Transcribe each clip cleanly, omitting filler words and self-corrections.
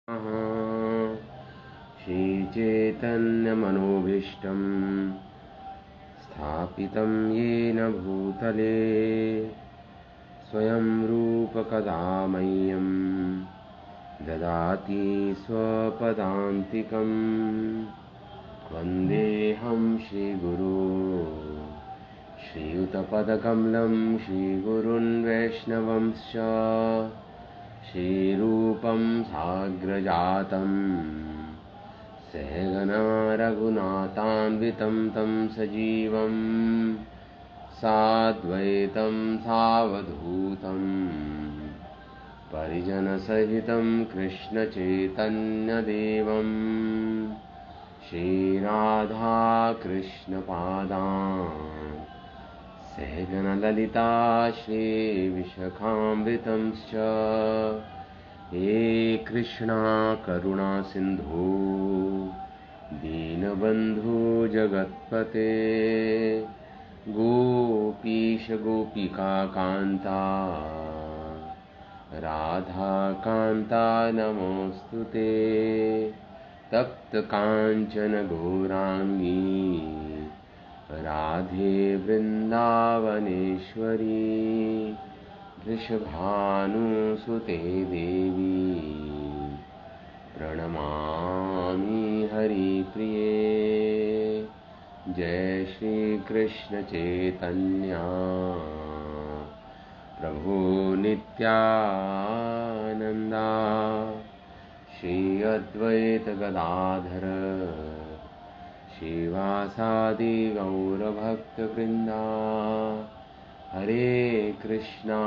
श्रीचैतन्यमनोभीष्टं स्थापितं येन भूतले स्वयं रूपकदा मह्यं ददाति स्वपदान्तिकं। वन्देऽहं श्रीगुरो श्रीयुतपदकमलं श्रीगुरुन् वैष्णवंश्च श्रीरूपं साग्रजातं सहगना रघुनाथान्वितं तं सजीवं साद्वैतं सावधूतं परिजनसहितं कृष्णचैतन्यदेवं श्रीराधाकृष्णपादान् सहगणललिता श्रीविशाखान्वितंश्च। हे कृष्णा करुणा सिन्धु दीनबन्धु जगत्पते गोपीश गोपिका कान्ता राधा कान्ता नमोऽस्तुते। तप्त काञ्चन गौराङ्गी राधे वृन्दावनेश्वरी वृषभानुसुते देवी प्रणमामि हरिप्रिये। जय श्री कृष्ण चैतन्य प्रभु नित्यानंदा श्री अद्वैत गदाधर श्रीवासादि गौरभक्तवृन्दा। हरे कृष्णा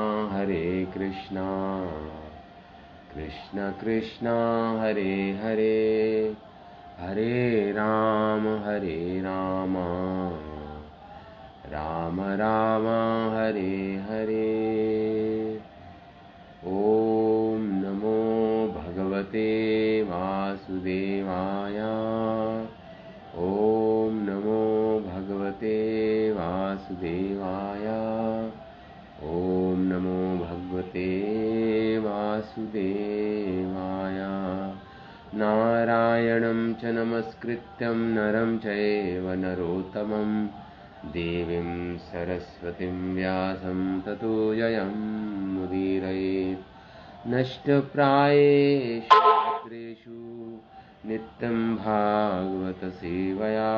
कृष्ण कृष्णा हरे हरे, हरे राम राम राम हरे हरे। ओम नमो भगवते वासुदेवाय। ओम नमो भगवते वासुदेवाय। ओम नमो भगवते वासुदेवाय। नारायणं च नमस्कृत्यं नरं चैव नरोत्तमं देवीं सरस्वतीं व्यासं ततो जयं मुदीरयेत्। नष्टप्रायेषु भद्रेषु नित्यं भागवत सेवया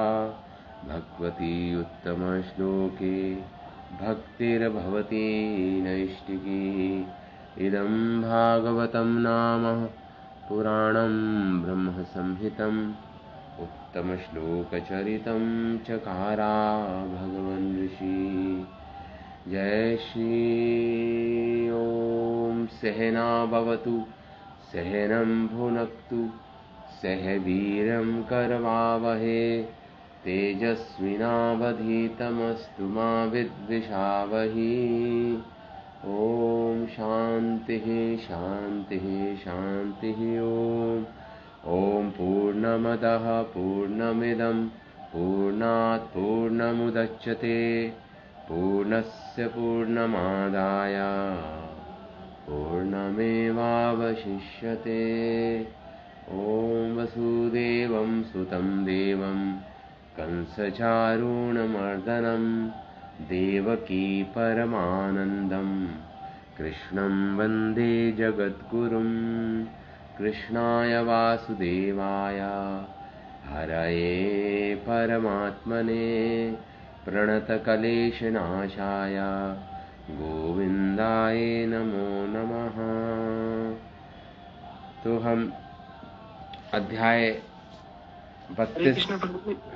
भगवती उत्तमश्लोके भक्तिर्भवती नैष्टिकी। इदं भागवतं नाम पुराणं ब्रह्मसंहितम् उत्तमश्लोकचरितं चकारा भगवन् ऋषि। जय श्री ओम सहना भवतु सहनं भुनक्तु सह वीर्यं करवावहे तेजस्विनावधीतमस्तु मा विद्विषावहि। ओम शान्तिः शान्तिः शान्तिः। ओम पूर्णमदः पूर्णमिदं पूर्णात् पूर्णमुदच्यते पूर्णस्य पूर्णमादाय पूर्णमेवावशिष्यते। ओम वसुदेवं सुतं देवं कंसचारूणमर्दनं देवकी परमानन्दं कृष्णं वन्दे जगद्गुरुं। कृष्णाय वासुदेवाय हरये परमात्मने प्रणतकलेशनाशाय गोविन्दाय नमो नमः। तो हम अध्याय 32।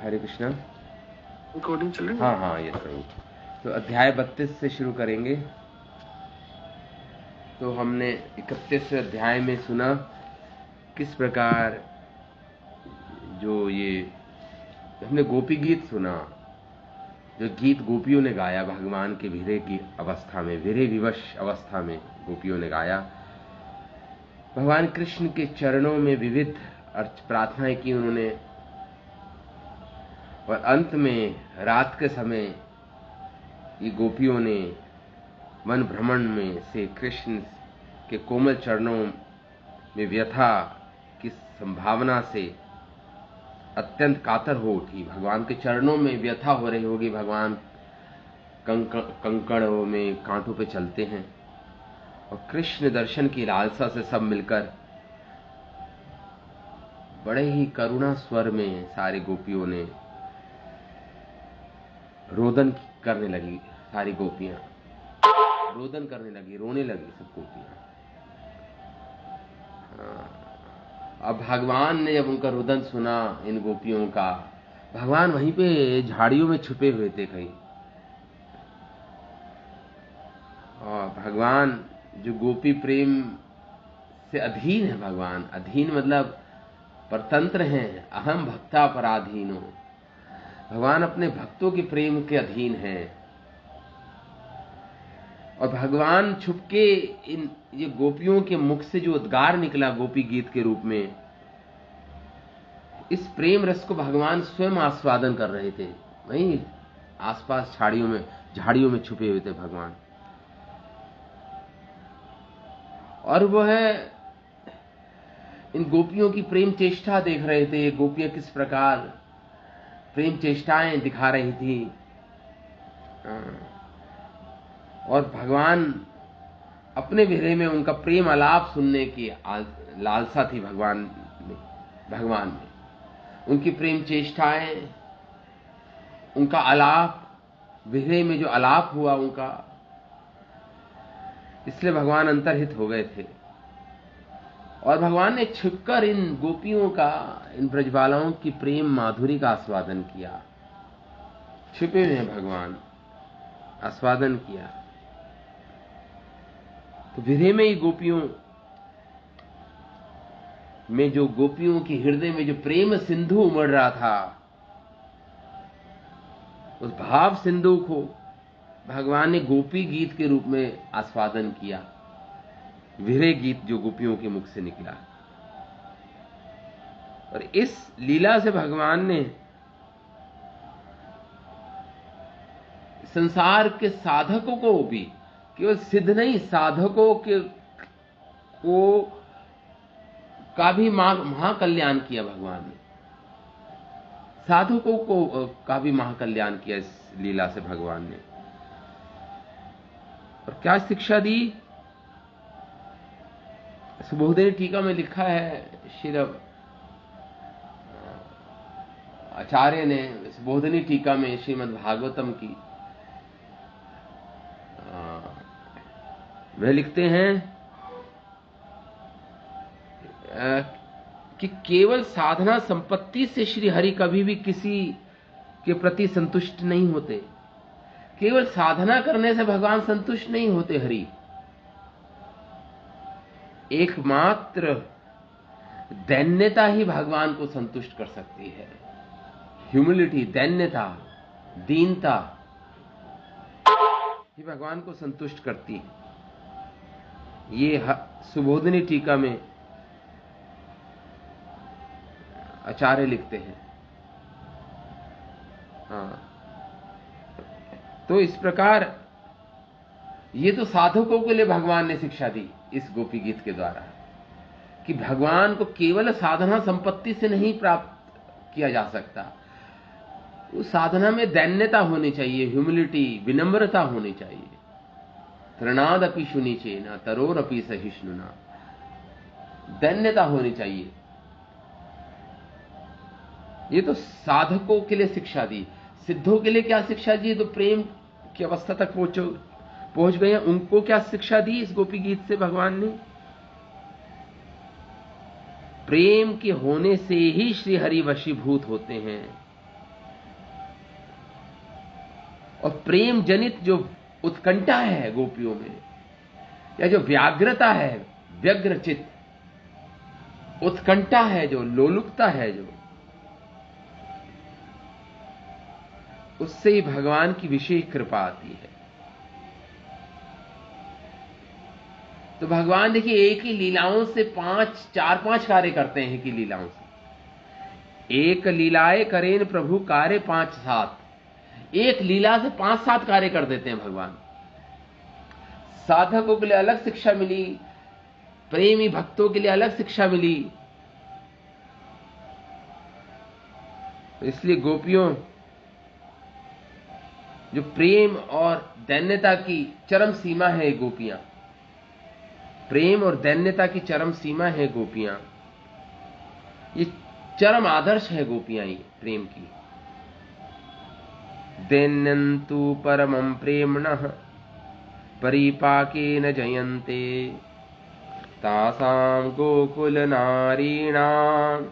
हरे कृष्णा। रिकॉर्डिंग चल रही है? हाँ यस प्रभु। तो अध्याय 32 से शुरू करेंगे। तो हमने 31 अध्याय में सुना किस प्रकार जो ये हमने गोपी गीत सुना, जो गीत गोपियों ने गाया भगवान के विरह की अवस्था में, विरह विवश अवस्था में गोपियों ने गाया। भगवान कृष्ण के चरणों में विविध प्रार्थनाएं की उन्होंने, और अंत में रात के समय ये गोपियों ने वन भ्रमण में से कृष्ण के कोमल चरणों में व्यथा की संभावना से अत्यंत कातर हो उठी। भगवान के चरणों में व्यथा हो रही होगी, भगवान कंकड़ों में कांटों पे चलते हैं, और कृष्ण दर्शन की लालसा से सब मिलकर बड़े ही करुणा स्वर में सारी गोपियों ने रोदन करने लगी। सारी गोपियां रोदन करने लगी, रोने लगी सब गोपियां। अब भगवान ने जब उनका रुदन सुना इन गोपियों का, भगवान वहीं पे झाड़ियों में छुपे हुए थे कहीं, और भगवान जो गोपी प्रेम से अधीन है, भगवान अधीन मतलब परतंत्र हैं, अहम भक्ता पराधीनो, भगवान अपने भक्तों के प्रेम के अधीन हैं। और भगवान छुपके इन ये गोपियों के मुख से जो उद्गार निकला गोपी गीत के रूप में, इस प्रेम रस को भगवान स्वयं आस्वादन कर रहे थे। वहीं आसपास झाड़ियों में छुपे हुए थे भगवान। और वो है इन गोपियों की प्रेम चेष्टा देख रहे थे। गोपियां किस प्रकार प्रेम चेष्टाएं दिखा रही थी, और भगवान अपने विरह में उनका प्रेम आलाप सुनने की लालसा थी भगवान में। उनकी प्रेम चेष्टाएं, उनका आलाप, विरह में जो आलाप हुआ उनका, इसलिए भगवान अंतर्हित हो गए थे। और भगवान ने छिपकर इन गोपियों का, इन ब्रजबालाओं की प्रेम माधुरी का आस्वादन किया। छिपे हुए हैं भगवान, आस्वादन किया। तो विरह में ही गोपियों में, जो गोपियों की हृदय में जो प्रेम सिंधु उमड़ रहा था, उस भाव सिंधु को भगवान ने गोपी गीत के रूप में आस्वादन किया। विरह गीत जो गोपियों के मुख से निकला, और इस लीला से भगवान ने संसार के साधकों को भी, केवल सिद्ध नहीं, साधकों का भी महाकल्याण किया भगवान ने। साधकों का भी महाकल्याण किया इस लीला से भगवान ने। और क्या शिक्षा दी? सुबोधिनी टीका में लिखा है, श्री आचार्य ने सुबोधिनी टीका में श्रीमद् भागवतम की वह लिखते हैं कि केवल साधना संपत्ति से श्री हरि कभी भी किसी के प्रति संतुष्ट नहीं होते। केवल साधना करने से भगवान संतुष्ट नहीं होते हरि। एकमात्र दैन्यता ही भगवान को संतुष्ट कर सकती है। ह्यूमिलिटी, दैन्यता, दीनता ही भगवान को संतुष्ट करती है। ये सुबोधिनी टीका में आचार्य लिखते हैं। तो इस प्रकार ये तो साधकों के लिए भगवान ने शिक्षा दी इस गोपी गीत के द्वारा, कि भगवान को केवल साधना संपत्ति से नहीं प्राप्त किया जा सकता। उस साधना में दैन्यता होनी चाहिए, ह्यूमिलिटी, विनम्रता होनी चाहिए। तृणादपि शुनिचेन तरोरपि सहिष्णुना, दैन्यता होनी चाहिए। ये तो साधकों के लिए शिक्षा दी। सिद्धों के लिए क्या शिक्षा दी? तो प्रेम की अवस्था तक पहुंच गए हैं, उनको क्या शिक्षा दी इस गोपी गीत से भगवान ने? प्रेम के होने से ही श्री हरि वशीभूत होते हैं। और प्रेम जनित जो उत्कंठा है गोपियों में, या जो व्याग्रता है, व्यग्र चित्त, उत्कंठा है, जो लोलुपता है, जो उससे ही भगवान की विशेष कृपा आती है। तो भगवान देखिए एक ही लीलाओं से 4-5 कार्य करते हैं कि लीलाओं से। एक लीलाए करेन प्रभु कार्य 5-7, एक लीला से 5-7 कार्य कर देते हैं भगवान। साधकों के लिए अलग शिक्षा मिली, प्रेमी भक्तों के लिए अलग शिक्षा मिली, इसलिए गोपियों जो प्रेम और दैन्यता की चरम सीमा है, गोपियां, प्रेम और दैन्यता की चरम सीमा है गोपियां, ये चरम आदर्श है गोपियां, ये प्रेम की। दैन्यन्तु परमं प्रेम्णः परिपाकेन जयन्ते तासां गोकुल नारीणां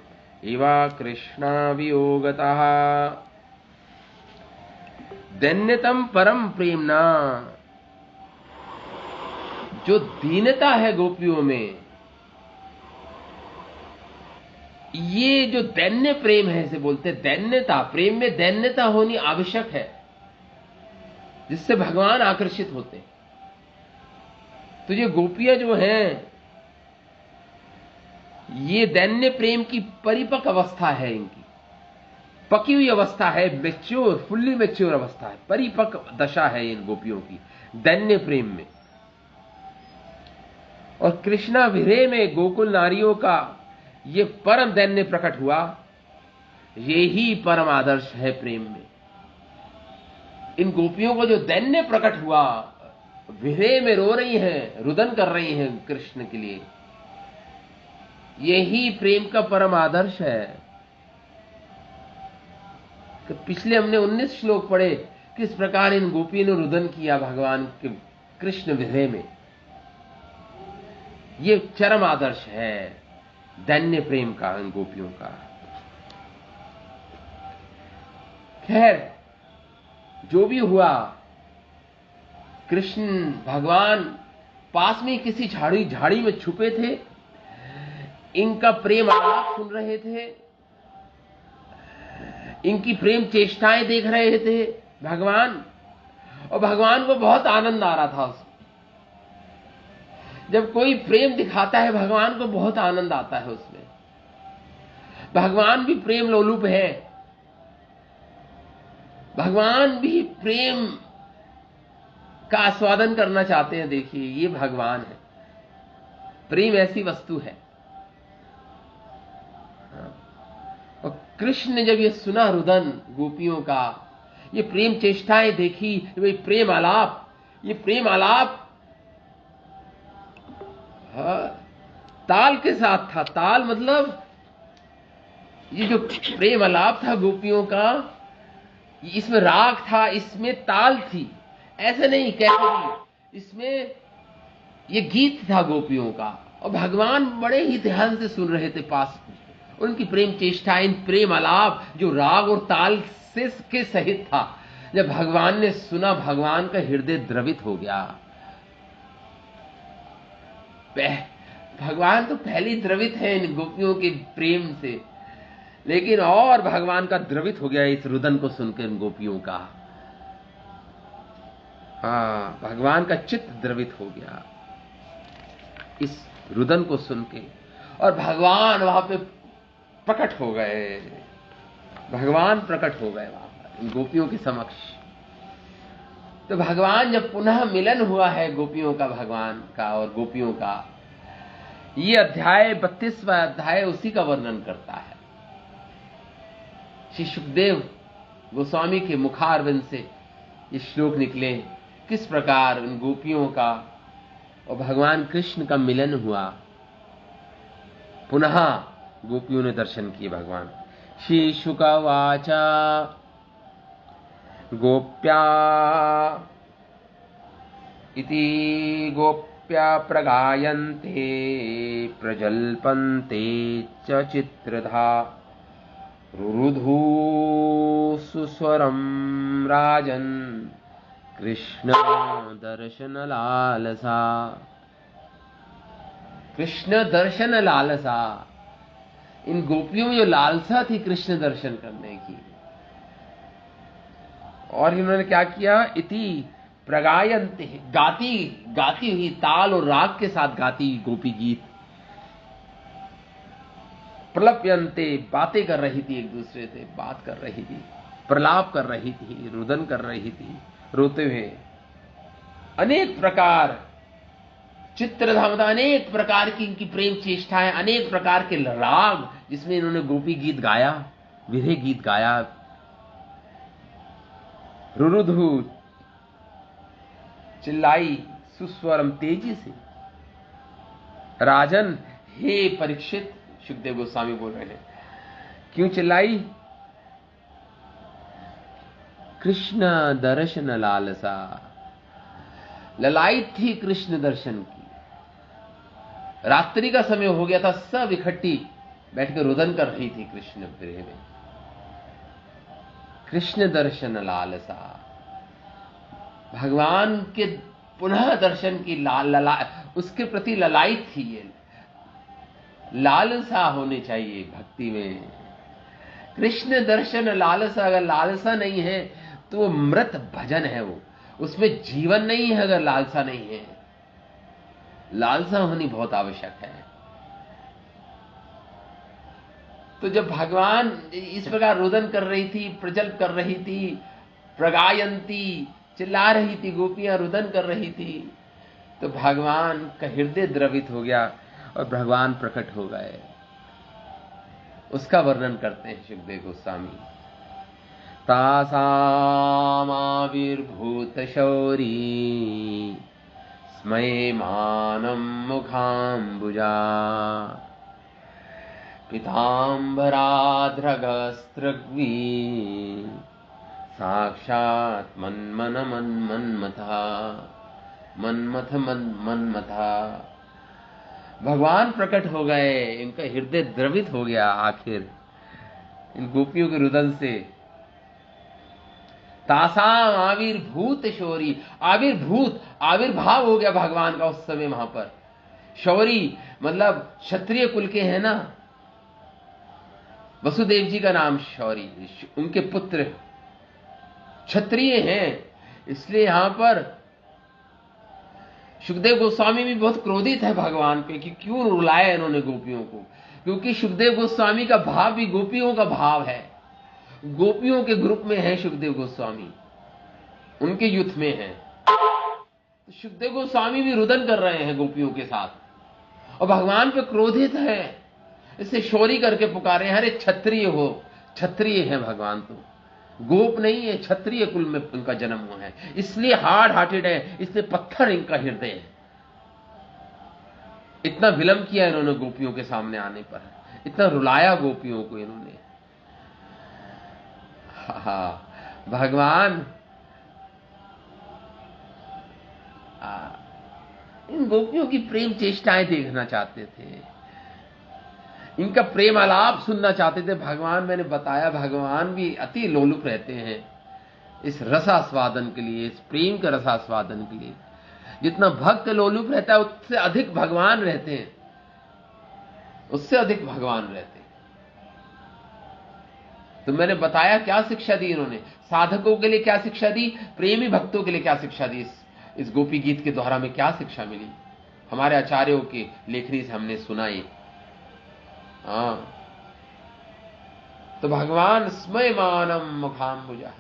इवा कृष्णा वियोगतः। दैन्यतम परम प्रेमना, जो दीनता है गोपियों में, ये जो दैन्य प्रेम है, इसे बोलते हैं दैन्यता। प्रेम में दैन्यता होनी आवश्यक है, जिससे भगवान आकर्षित होते हैं। तो ये गोपियां जो हैं, ये दैन्य प्रेम की परिपक्व अवस्था है, इनकी पकी हुई अवस्था है, मैच्योर, फुल्ली मैच्योर अवस्था है, परिपक्व दशा है इन गोपियों की दैन्य प्रेम में। और कृष्णा विरह में गोकुल नारियों का ये परम दैन्य प्रकट हुआ, ये ही परम आदर्श है प्रेम में। इन गोपियों को जो दैन्य प्रकट हुआ, विरह में रो रही हैं, रुदन कर रही हैं कृष्ण के लिए, यही प्रेम का परम आदर्श है। तो पिछले हमने 19 श्लोक पढ़े, किस प्रकार इन गोपियों ने रुदन किया भगवान के कृष्ण विरह में। ये चरम आदर्श है दैन्य प्रेम का, इन गोपियों का। खैर, जो भी हुआ, कृष्ण भगवान पास में किसी झाड़ी में छुपे थे, इनका प्रेम आलाप सुन रहे थे, इनकी प्रेम चेष्टाएं देख रहे थे भगवान, और भगवान को बहुत आनंद आ रहा था उसमें। जब कोई प्रेम दिखाता है, भगवान को बहुत आनंद आता है उसमें। भगवान भी प्रेम लोलुप है, भगवान भी प्रेम का आस्वादन करना चाहते हैं। देखिए, ये भगवान है, प्रेम ऐसी वस्तु है। और कृष्ण ने जब ये सुना रुदन गोपियों का, ये प्रेम चेष्टाएं देखी, ये प्रेम आलाप ताल के साथ था। ताल मतलब ये जो प्रेम आलाप था गोपियों का, इसमें राग था, इसमें ताल थी, ऐसे नहीं कैसे भी, इसमें ये गीत था गोपियों का। और भगवान बड़े ही ध्यान से सुन रहे थे पास, उनकी प्रेम चेष्टाएं, प्रेम आलाप जो राग और ताल से के सहित था। जब भगवान ने सुना, भगवान का हृदय द्रवित हो गया। भगवान तो पहले ही द्रवित है इन गोपियों के प्रेम से, लेकिन और भगवान का द्रवित हो गया इस रुदन को सुनकर इन गोपियों का। हाँ, भगवान का चित्त द्रवित हो गया इस रुदन को सुन के, और भगवान वहां पे प्रकट हो गए। भगवान प्रकट हो गए वहां पर इन गोपियों के समक्ष। तो भगवान जब पुनः मिलन हुआ है गोपियों का, भगवान का और गोपियों का, ये अध्याय 32वां अध्याय उसी का वर्णन करता है। श्री सुखदेव गोस्वामी के मुखारविंद से ये श्लोक निकले, किस प्रकार उन गोपियों का और भगवान कृष्ण का मिलन हुआ। पुनः गोपियों ने दर्शन किए भगवान। श्री शुकवाचा गोप्या इति गोप्या प्रगायन्ते प्रजल्पन्ते च चित्रधा रुरुधु सुस्वरं राजन् कृष्ण दर्शन लालसा। कृष्ण दर्शन लालसा, इन गोपियों में जो लालसा थी कृष्ण दर्शन करने की। और इन्होंने क्या किया, इति प्रगायन्ते, गाती हुई, ताल और राग के साथ गाती गोपी गीत। प्रलप्यन्ते, बातें कर रही थी, एक दूसरे से बात कर रही थी, प्रलाप कर रही थी, रुदन कर रही थी रोते हुए। अनेक प्रकार चित्रधाम, अनेक प्रकार की इनकी प्रेम चेष्टाएं, अनेक प्रकार के राग जिसमें इन्होंने गोपी गीत गाया। विरह गीत गाया, रुरुधु चिल्लाई सुस्वरम तेजी से, राजन हे परीक्षित, सुखदेव गोस्वामी बोल रहे हैं, क्यों चिल्लाई? कृष्ण दर्शन लालसा, ललायत थी कृष्ण दर्शन की। रात्रि का समय हो गया था, सब इकट्ठी बैठकर रुदन कर रही थी कृष्ण विरह में। कृष्ण दर्शन लालसा, भगवान के पुनः दर्शन की उसके प्रति ललायत थी। ये लालसा होनी चाहिए भक्ति में। कृष्ण दर्शन लालसा, अगर लालसा नहीं है तो वो मृत भजन है, वो उसमें जीवन नहीं है। अगर लालसा नहीं है, लालसा होनी बहुत आवश्यक है। तो जब भगवान इस प्रकार रुदन कर रही थी, प्रजल्प कर रही थी, प्रगायंती चिल्ला रही थी, गोपियां रुदन कर रही थी, तो भगवान का हृदय द्रवित हो गया और भगवान प्रकट हो गए। उसका वर्णन करते हैं सुखदेव गोस्वामी। तासामाविर्भूत शौरी स्मयमानं मुखाम्बुजा, पीताम्बराद्रगस्त्रग्वी साक्षात् मन्मथा। भगवान प्रकट हो गए, इनका हृदय द्रवित हो गया आखिर इन गोपियों के रुदन से। तासाम आविर्भूत शौरी, आविर्भाव हो गया भगवान का उस समय वहां पर। शौरी मतलब क्षत्रिय कुल के हैं ना, वसुदेव जी का नाम शौरी, उनके पुत्र क्षत्रिय हैं, इसलिए यहां पर सुखदेव गोस्वामी भी बहुत क्रोधित है भगवान पे कि क्यों रुलाया इन्होंने गोपियों को, क्योंकि सुखदेव गोस्वामी का भाव भी गोपियों का भाव है। गोपियों के ग्रुप में है सुखदेव गोस्वामी, उनके युद्ध में है। तो सुखदेव गोस्वामी भी रुदन कर रहे हैं गोपियों के साथ और भगवान पे क्रोधित है, इसे शौरी करके पुकारे हैं। अरे क्षत्रिय हो, क्षत्रिय है भगवान, तो गोप नहीं है, क्षत्रिय कुल में उनका जन्म हुआ है, इसलिए हार्ड हार्टेड है, इसलिए पत्थर इनका हृदय है। इतना विलंब किया इन्होंने गोपियों के सामने आने पर, इतना रुलाया गोपियों को इन्होंने। भगवान इन गोपियों की प्रेम चेष्टाएं देखना चाहते थे, इनका प्रेम आलाप सुनना चाहते थे भगवान। मैंने बताया भगवान भी अति लोलुप रहते हैं इस रसास्वादन के लिए, इस प्रेम के रसास्वादन के लिए। जितना भक्त लोलुप रहता है उससे अधिक भगवान रहते हैं, उससे अधिक भगवान रहते हैं। तो मैंने बताया क्या शिक्षा दी इन्होंने, साधकों के लिए क्या शिक्षा दी, प्रेमी भक्तों के लिए क्या शिक्षा दी। इस गोपी गीत के द्वारा में क्या शिक्षा मिली, हमारे आचार्यों की लेखनी से हमने सुनाई। तो भगवान स्मयमानम मुखाम्बुजा,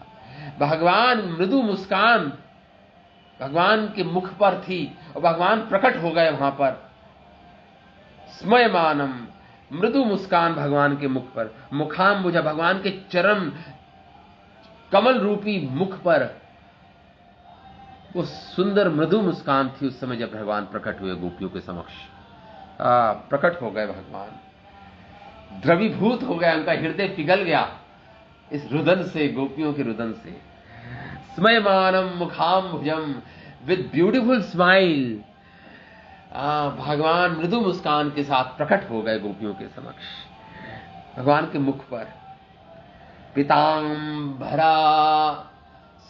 भगवान मृदु मुस्कान भगवान के मुख पर थी और भगवान प्रकट हो गए वहां पर। स्मयमानम, मृदु मुस्कान भगवान के मुख पर, मुखाम्बुजा भगवान के चरण कमल रूपी मुख पर वो सुंदर मृदु मुस्कान थी उस समय जब भगवान प्रकट हुए गोपियों के समक्ष। प्रकट हो गए भगवान, द्रवीभूत हो गया, उनका हृदय पिघल गया इस रुदन से, गोपियों के रुदन से। स्मयमानम मुखाम्बुजम, विद ब्यूटीफुल स्माइल, भगवान मृदु मुस्कान के साथ प्रकट हो गए गोपियों के समक्ष, भगवान के मुख पर। पीताम्बरा,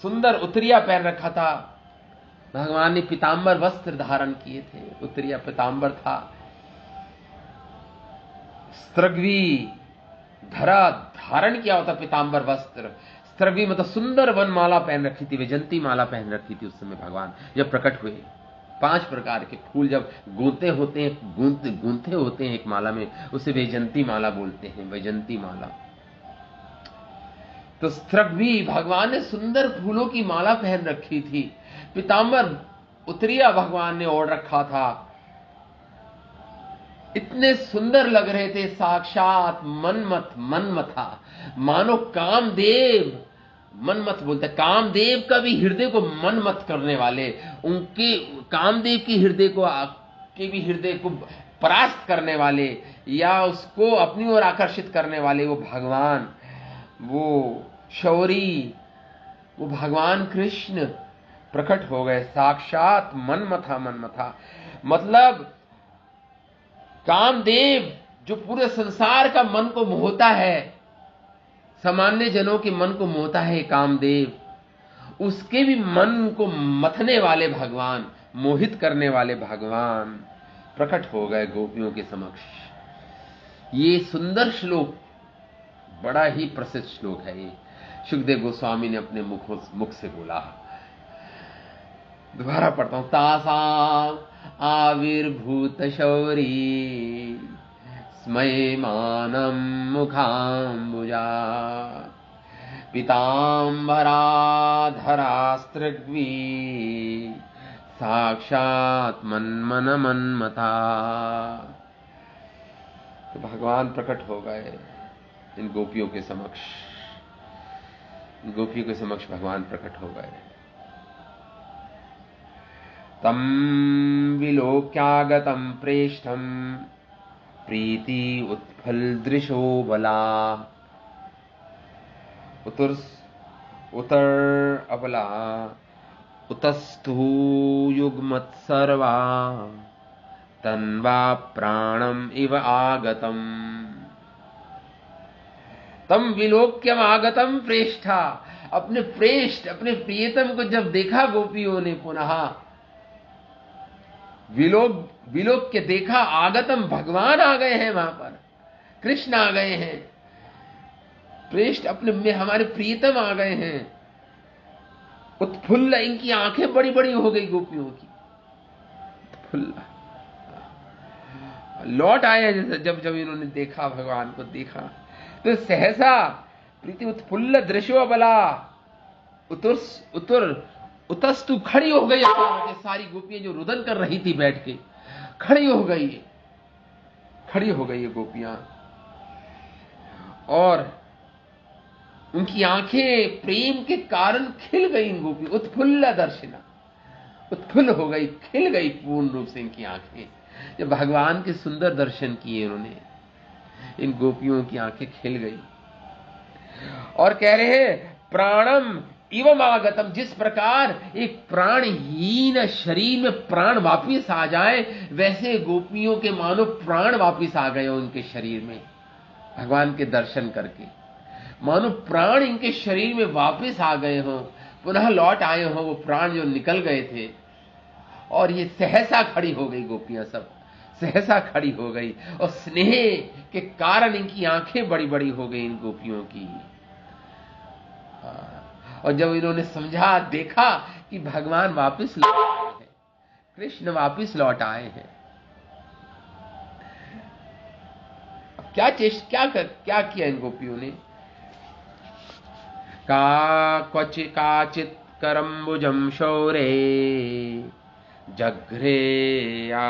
सुंदर उत्तरिया पहन रखा था भगवान ने, पीताम्बर वस्त्र धारण किए थे, उत्तरिया पीताम्बर था। स्त्रग्वी, धरा धारण किया होता पीताम्बर वस्त्र। स्त्रग्वी मतलब सुंदर वनमाला पहन रखी थी, वैजंती माला पहन रखी थी उस समय भगवान जब प्रकट हुए। 5 प्रकार के फूल जब गूंथे होते हैं एक माला में, उसे वैजंती माला बोलते हैं, वैजंती माला। तो स्त्रग्वी, भगवान ने सुंदर फूलों की माला पहन रखी थी। पीताम्बर उत्तरिया भगवान ने ओढ़ रखा था। इतने सुंदर लग रहे थे, साक्षात मनमथा, मानो कामदेव। मनमथ बोलते, कामदेव का भी हृदय को मनमथ करने वाले, उनके कामदेव की हृदय को के भी हृदय को परास्त करने वाले या उसको अपनी ओर आकर्षित करने वाले वो भगवान, वो शौरी, वो भगवान कृष्ण प्रकट हो गए। साक्षात मनमथा मतलब कामदेव जो पूरे संसार का मन को मोहता है, सामान्य जनों के मन को मोहता है कामदेव, उसके भी मन को मथने वाले भगवान, मोहित करने वाले भगवान प्रकट हो गए गोपियों के समक्ष। ये सुंदर श्लोक बड़ा ही प्रसिद्ध श्लोक है। ये सुखदेव गोस्वामी ने अपने मुख से बोला। दोबारा पढ़ता हूं। तासाम आविर्भूत शौरी स्मयमानं मुखाम्बुजा पीताम्बराधरास्त्रग्वी साक्षात मन्मथा। तो भगवान प्रकट हो गए इन गोपियों के समक्ष, इन गोपियों के समक्ष भगवान प्रकट हो गए। तम विलोक्यागतं प्रेष्ठं प्रीति उत्फलदृशो बला उतर अबला उतस्थु युग्मत्सर्वा तन्वा प्राणम इव आगतम। तम विलोक्यम आगतम प्रेष्ठा, अपने प्रेष्ठ अपने प्रियतम को जब देखा गोपियों ने, पुनः विलोक के देखा, आगतम भगवान आ गए हैं, वहां पर कृष्ण आ गए हैं, प्रेष्ठ अपने में हमारे प्रियतम आ गए हैं। उत्फुल्ल, इनकी आंखें बड़ी बड़ी हो गई गोपियों की, उत्फुल्ल लौट आए जैसे जब जब इन्होंने देखा, भगवान को देखा तो सहसा प्रीति उत्फुल्ल दृश्यो बला उतस्तु खड़ी हो गई। सारी गोपियां जो रुदन कर रही थी बैठ के, खड़ी हो गई ये गोपियां, और उनकी आंखें प्रेम के कारण खिल गई। इन गोपियों उत्फुल्ल दर्शना, उत्फुल्ल हो गई, खिल गई पूर्ण रूप से इनकी आंखें। जब भगवान के सुंदर दर्शन किए उन्होंने, इन गोपियों की आंखें खिल गई और कह रहे हैं प्राणम इवम आगतम। जिस प्रकार एक प्राणहीन शरीर में प्राण वापिस आ जाए, वैसे गोपियों के मानो प्राण वापिस आ गए उनके शरीर में भगवान के दर्शन करके, मानो प्राण इनके शरीर में वापिस आ गए हों, पुनः लौट आए हों वो प्राण जो निकल गए थे। और ये सहसा खड़ी हो गई गोपियां, सब सहसा खड़ी हो गई, और स्नेह के कारण इनकी आंखें बड़ी बड़ी हो गई इन गोपियों की। और जब इन्होंने समझा, देखा कि भगवान वापस लौट आए हैं, कृष्ण वापस लौट आए हैं, अब क्या किया इन गोपियों ने? काचित करम्बुजम शौरे जघ्रे या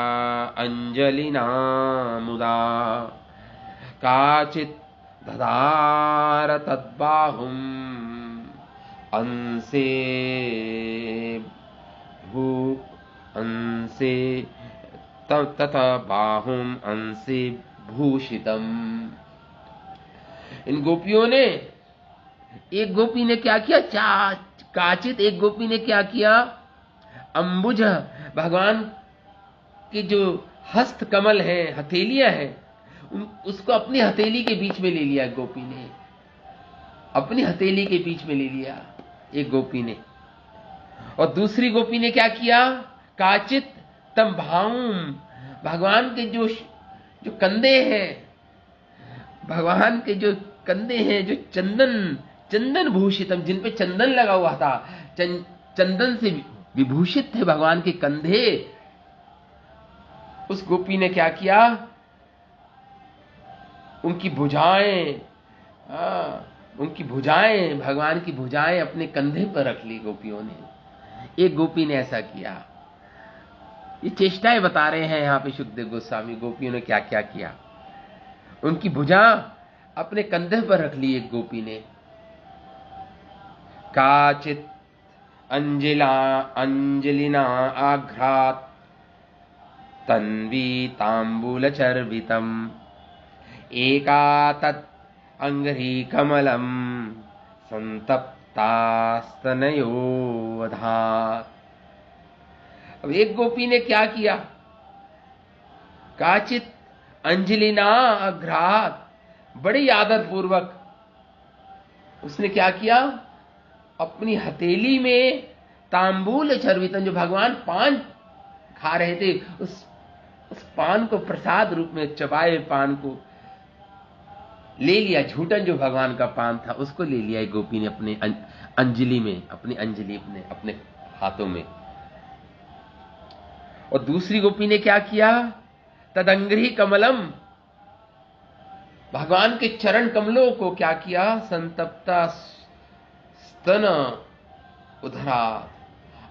अंजलिना मुदा काचित दधार तद्बाहुम अंसे तथा बाहुम अंसे भूषितम। इन गोपियों ने, एक गोपी ने क्या किया, काचित एक गोपी ने क्या किया, अंबुज, भगवान के जो हस्त कमल है, हथेलियां हैं, उसको अपनी हथेली के बीच में ले लिया। गोपी ने अपनी हथेली के बीच में ले लिया एक गोपी ने। और दूसरी गोपी ने क्या किया, काचित तम भाऊम, भगवान के जो कंधे हैं, भगवान के जो कंधे हैं, जो चंदन भूषितम, जिन पे चंदन लगा हुआ था, चंदन से विभूषित थे भगवान के कंधे, उस गोपी ने क्या किया, उनकी भुजाएं, भगवान की भुजाएं अपने कंधे पर रख ली गोपियों ने। एक गोपी ने ऐसा किया। ये चेष्टाएं बता रहे हैं यहां पे सुखदेव गोस्वामी, गोपियों ने क्या क्या किया। उनकी भुजा अपने कंधे पर रख ली एक गोपी ने। काचित अंजलिना आघ्रात तन्वी तांबूल चर्वितम एका तत् अंगरी कमलम संतप्तास्तनयो वधात। अब एक गोपी ने क्या किया, काचित अंजलिना अघ्रात, बड़ी आदर पूर्वक उसने क्या किया, अपनी हथेली में तांबूल चर्वितम, जो भगवान पान खा रहे थे, उस पान को प्रसाद रूप में चबाए पान को ले लिया। झूठन जो भगवान का पान था उसको ले लिया एक गोपी ने अपने अंजलि में, अपनी अंजलि अपने हाथों में। और दूसरी गोपी ने क्या किया, तदंग्री कमलम, भगवान के चरण कमलों को क्या किया, संतप्ता स्तन उधरा,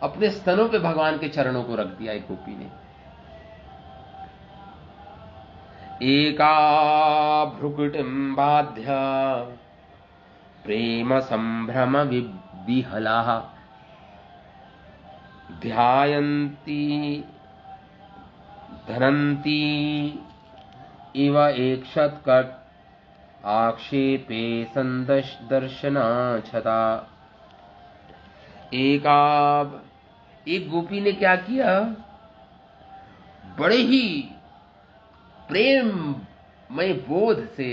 अपने स्तनों पे भगवान के चरणों को रख दिया एक गोपी ने। एका भ्रुकुटिं बाध्य प्रेम संभ्रम विहला ध्यायन्ती धनन्ती इव एकशतकट आक्षेपे संदर्शना छता। एक गोपी ने क्या किया, बड़े ही प्रेममय बोध से,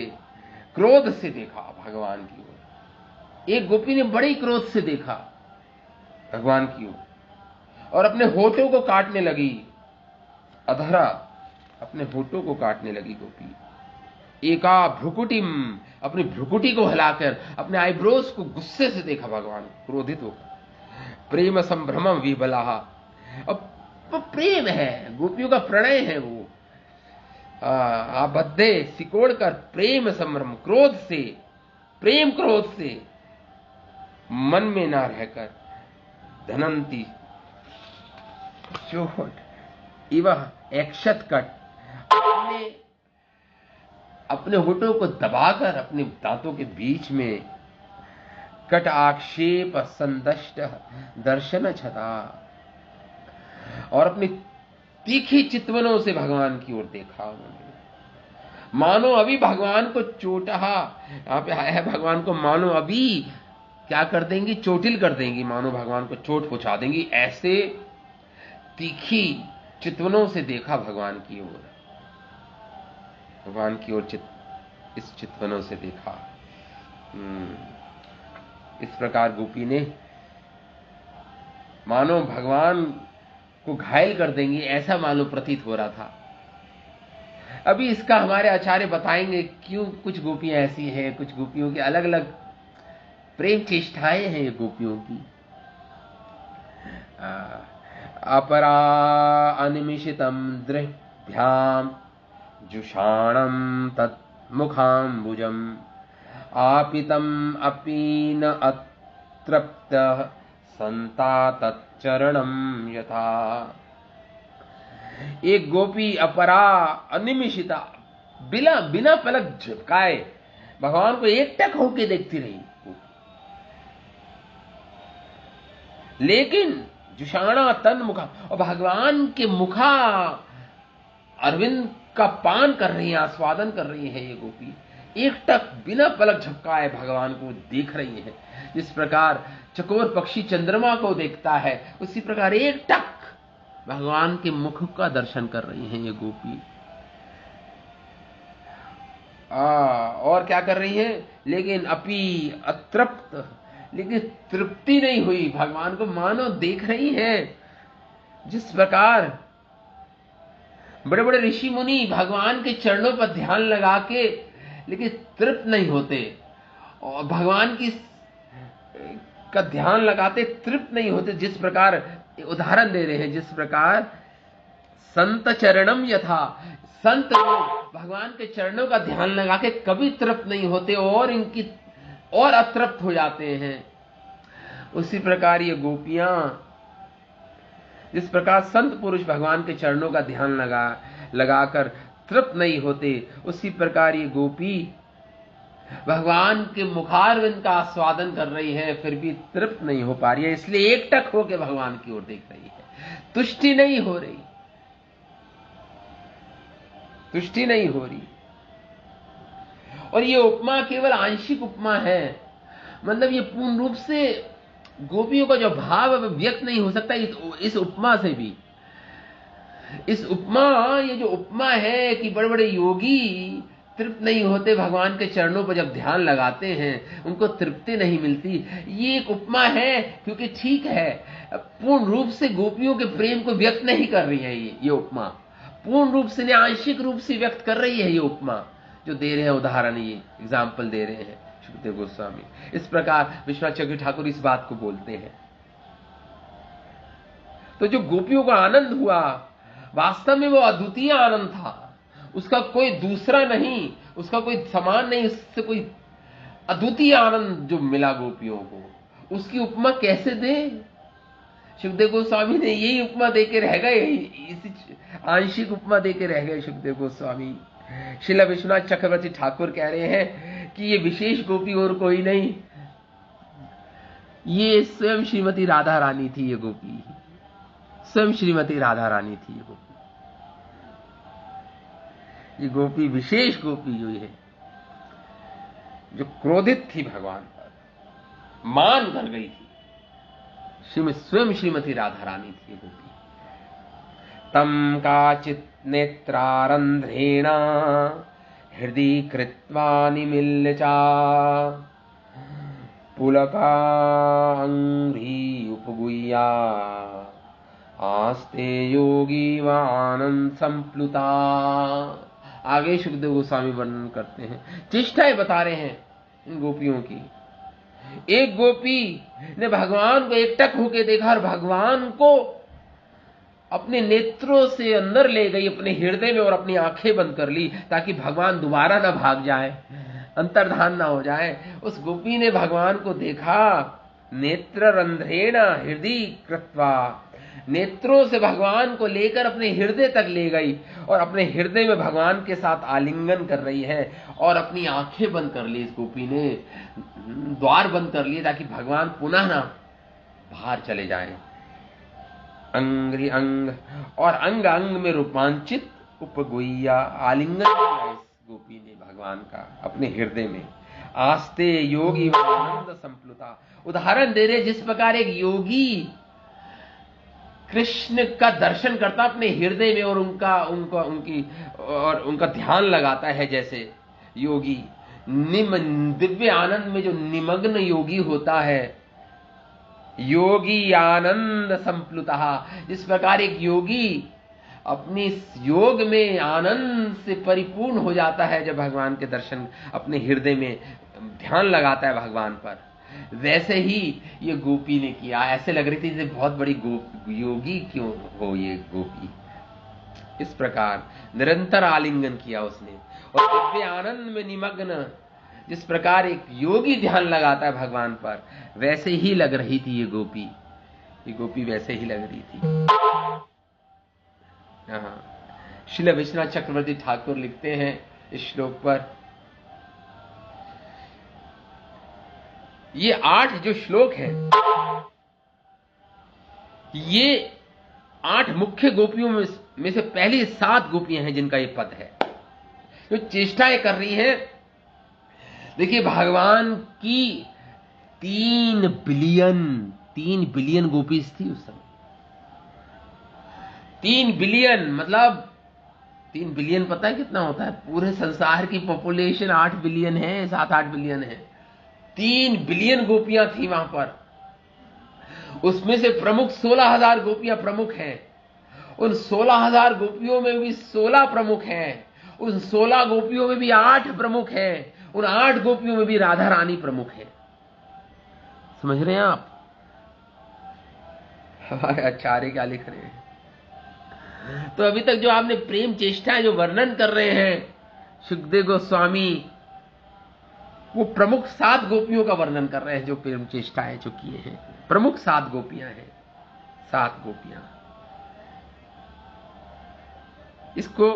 क्रोध से देखा भगवान की ओर। एक गोपी ने बड़े क्रोध से देखा भगवान की ओर और अपने होठों को काटने लगी, अधरा, अपने होठों को काटने लगी गोपी। एका भ्रुकुटिम, अपनी भ्रुकुटी को हिलाकर अपने आईब्रोज को गुस्से से देखा भगवान, क्रोधित होकर। प्रेम संभ्रमम विबला, अब प्रेम है, गोपियों का प्रणय है वो, आबद्धे सिकोड़ कर प्रेम संभ्रम, क्रोध से, प्रेम क्रोध से मन में ना रहकर, धनंती चोट इव एकशत कट, अपने होठों को दबाकर अपने दांतों के बीच में कट आक्षेप संदष्ट दर्शन छता, और अपनी तीखी चितवनों से भगवान की ओर देखा उन्होंने। मानो अभी भगवान को चोटा, यहां पे आया है भगवान को मानो अभी क्या कर देंगी, चोटिल कर देंगी, मानो भगवान को चोट पहुंचा देंगी, ऐसे तीखी चितवनों से देखा भगवान की ओर, भगवान की ओर इस चितवनों से देखा। इस प्रकार गोपी ने मानो भगवान को घायल कर देंगी ऐसा मानो प्रतीत हो रहा था। अभी इसका हमारे आचार्य बताएंगे क्यों कुछ गोपियां ऐसी हैं, कुछ गोपियों की अलग अलग प्रेम चेष्टाएं हैं ये गोपियों की। अपरा अनिमिषितम दृभ्याम जुषाणम तत्मुखाम्बुजम आपितम अपीन अतृप्त संता तच्चरणम यथा। एक गोपी अपरा अनिमिषिता, बिना पलक झपकाए भगवान को एकटक होके देखती रही, लेकिन जुषाणा तन मुखा, और भगवान के मुखा अरविंद का पान कर रही है, आस्वादन कर रही है ये गोपी, एकटक बिना पलक झपकाए भगवान को देख रही है। जिस प्रकार चकोर पक्षी चंद्रमा को देखता है, उसी प्रकार एकटक भगवान के मुख का दर्शन कर रही हैं ये गोपी। और क्या कर रही है, लेकिन अपी अतृप्त, लेकिन तृप्ति नहीं हुई, भगवान को मानो देख रही है। जिस प्रकार बड़े बड़े ऋषि मुनि भगवान के चरणों पर ध्यान लगा के लेकिन तृप्त नहीं होते, और भगवान की का ध्यान लगाते तृप्त नहीं होते, जिस प्रकार उदाहरण दे रहे हैं, जिस प्रकार संत चरणम यथा, संत लोग भगवान के चरणों का ध्यान लगा के कभी तृप्त नहीं होते और इनकी और अतृप्त हो जाते हैं, उसी प्रकार ये गोपियां जिस प्रकार संत पुरुष भगवान के चरणों का ध्यान लगाकर तृप्त नहीं होते, उसी प्रकार ये गोपी भगवान के मुखारविंद का आस्वादन कर रही है, फिर भी तृप्त नहीं हो पा रही है। इसलिए एकटक होकर भगवान की ओर देख रही है, तुष्टि नहीं हो रही, तुष्टि नहीं हो रही। और ये उपमा केवल आंशिक उपमा है, मतलब ये पूर्ण रूप से गोपियों का जो भाव है व्यक्त नहीं हो सकता इस उपमा से भी। इस उपमा, ये जो उपमा है कि बड़े बड़े योगी तृप्त नहीं होते, भगवान के चरणों पर जब ध्यान लगाते हैं उनको तृप्ति नहीं मिलती, ये एक उपमा है। क्योंकि ठीक है, पूर्ण रूप से गोपियों के प्रेम को व्यक्त नहीं कर रही है ये उपमा, पूर्ण रूप से आंशिक रूप से व्यक्त कर रही है ये उपमा। जो दे रहे हैं उदाहरण, ये एग्जाम्पल दे रहे हैं सुखदेव गोस्वामी। इस प्रकार विश्वनाथ चक्रवर्ती ठाकुर इस बात को बोलते हैं। तो जो गोपियों का आनंद हुआ, वास्तव में वो अद्वितीय आनंद था, उसका कोई दूसरा नहीं, उसका कोई समान नहीं, उससे कोई अद्वितीय आनंद जो मिला गोपियों को, उसकी उपमा कैसे दे? सुखदेव गोस्वामी ने यही उपमा देके रह गए, इसी आंशिक उपमा देके रह गए सुखदेव गोस्वामी। श्रील विश्वनाथ चक्रवर्ती ठाकुर कह रहे हैं कि ये विशेष गोपी और कोई नहीं, ये स्वयं श्रीमती राधा रानी थी। ये गोपी स्वयं श्रीमती राधा रानी थी। ये गोपी विशेष गोपी जो है, जो क्रोधित थी भगवान पर, मान कर गई थी, स्वयं श्रीमती राधा रानी थी ये गोपी। तम काचित् नेत्रारंध्रेण हृदि कृत्वा निमिल्य चा पुलकांघ्रि उपगुह्या आस्ते योगी वानंद संप्लुता। आगे सुखदेव गोस्वामी वर्णन करते हैं, चेष्टाएं बता रहे हैं इन गोपियों की। एक गोपी ने भगवान को एकटक होकर देखा और भगवान को अपने नेत्रों से अंदर ले गई, अपने हृदय में, और अपनी आंखें बंद कर ली ताकि भगवान दोबारा ना भाग जाए, अंतर्धान ना हो जाए। उस गोपी ने भगवान को देखा, नेत्र रंध्रेण हृदय कृत्वा, नेत्रों से भगवान को लेकर अपने हृदय तक ले गई और अपने हृदय में भगवान के साथ आलिंगन कर रही है, और अपनी आंखें बंद कर ली। इस गोपी ने द्वार बंद कर लिए ताकि भगवान पुनः ना बाहर चले जाएं। अंग्रि अंग, और अंग अंग में रूपांचित उपगुह्या, आलिंगन किया इस गोपी ने भगवान का अपने हृदय में। आस्ते योगी आनंद संप्लुता, उदाहरण दे रहे जिस प्रकार एक योगी कृष्ण का दर्शन करता अपने हृदय में और उनका ध्यान लगाता है, जैसे योगी दिव्य आनंद में जो निमग्न योगी होता है, योगी आनंद संप्लुता, जिस प्रकार एक योगी अपनी योग में आनंद से परिपूर्ण हो जाता है जब भगवान के दर्शन, अपने हृदय में ध्यान लगाता है भगवान पर, वैसे ही ये गोपी ने किया। ऐसे लग रही थी जैसे बहुत बड़ी योगी क्यों हो ये गोपी। इस प्रकार निरंतर आलिंगन किया उसने, और दिव्य आनंद में निमग्न, जिस प्रकार एक योगी ध्यान लगाता है भगवान पर, वैसे ही लग रही थी ये गोपी। ये गोपी वैसे ही लग रही थी। श्रील विश्वनाथ चक्रवर्ती ठाकुर लिखते हैं इस श्लोक पर, ये 8 जो श्लोक है, ये 8 मुख्य गोपियों में से पहली 7 गोपियां हैं जिनका ये पद है, जो चेष्टाएं कर रही हैं। देखिए, भगवान की 3 बिलियन गोपीज थी उस समय। 3 बिलियन मतलब 3 बिलियन पता है कितना होता है? पूरे संसार की पॉपुलेशन 8 बिलियन है, 7-8 बिलियन है। 3 बिलियन गोपियां थी वहां पर। उसमें से प्रमुख 16,000 गोपियां प्रमुख हैं। उन 16,000 गोपियों में भी 16 प्रमुख हैं। उन 16 गोपियों में भी 8 प्रमुख हैं। उन 8 गोपियों में भी राधा रानी प्रमुख है। समझ रहे हैं आप? हमारे आचार्य क्या लिख रहे हैं? तो अभी तक जो आपने प्रेम चेष्टाएं जो वर्णन कर रहे हैं सुखदेव गोस्वामी, वो प्रमुख 7 गोपियों का वर्णन कर रहे हैं जो प्रेम चेष्टाएं जो किए हैं। प्रमुख 7 गोपियां हैं, 7 गोपियां। इसको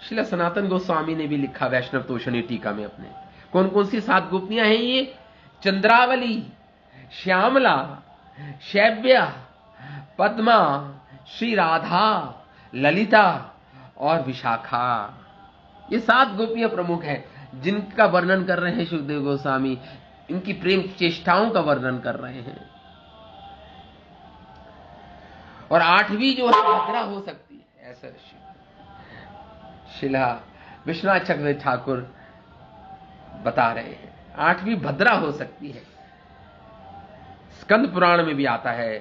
श्रील सनातन गोस्वामी ने भी लिखा वैष्णव तोषणी टीका में अपने। कौन कौन सी 7 गोपियां हैं ये? चंद्रावली, श्यामला, शैव्या, पद्मा, श्री राधा, ललिता और विशाखा। ये 7 गोपियां प्रमुख हैं जिनका वर्णन कर रहे हैं सुखदेव गोस्वामी। इनकी प्रेम चेष्टाओं का वर्णन कर रहे हैं। और 8वीं जो है भद्रा हो सकती है, ऐसा शिला विश्वनाथ चक्रवर्ती ठाकुर बता रहे हैं। 8वीं भद्रा हो सकती है। स्कंद पुराण में भी आता है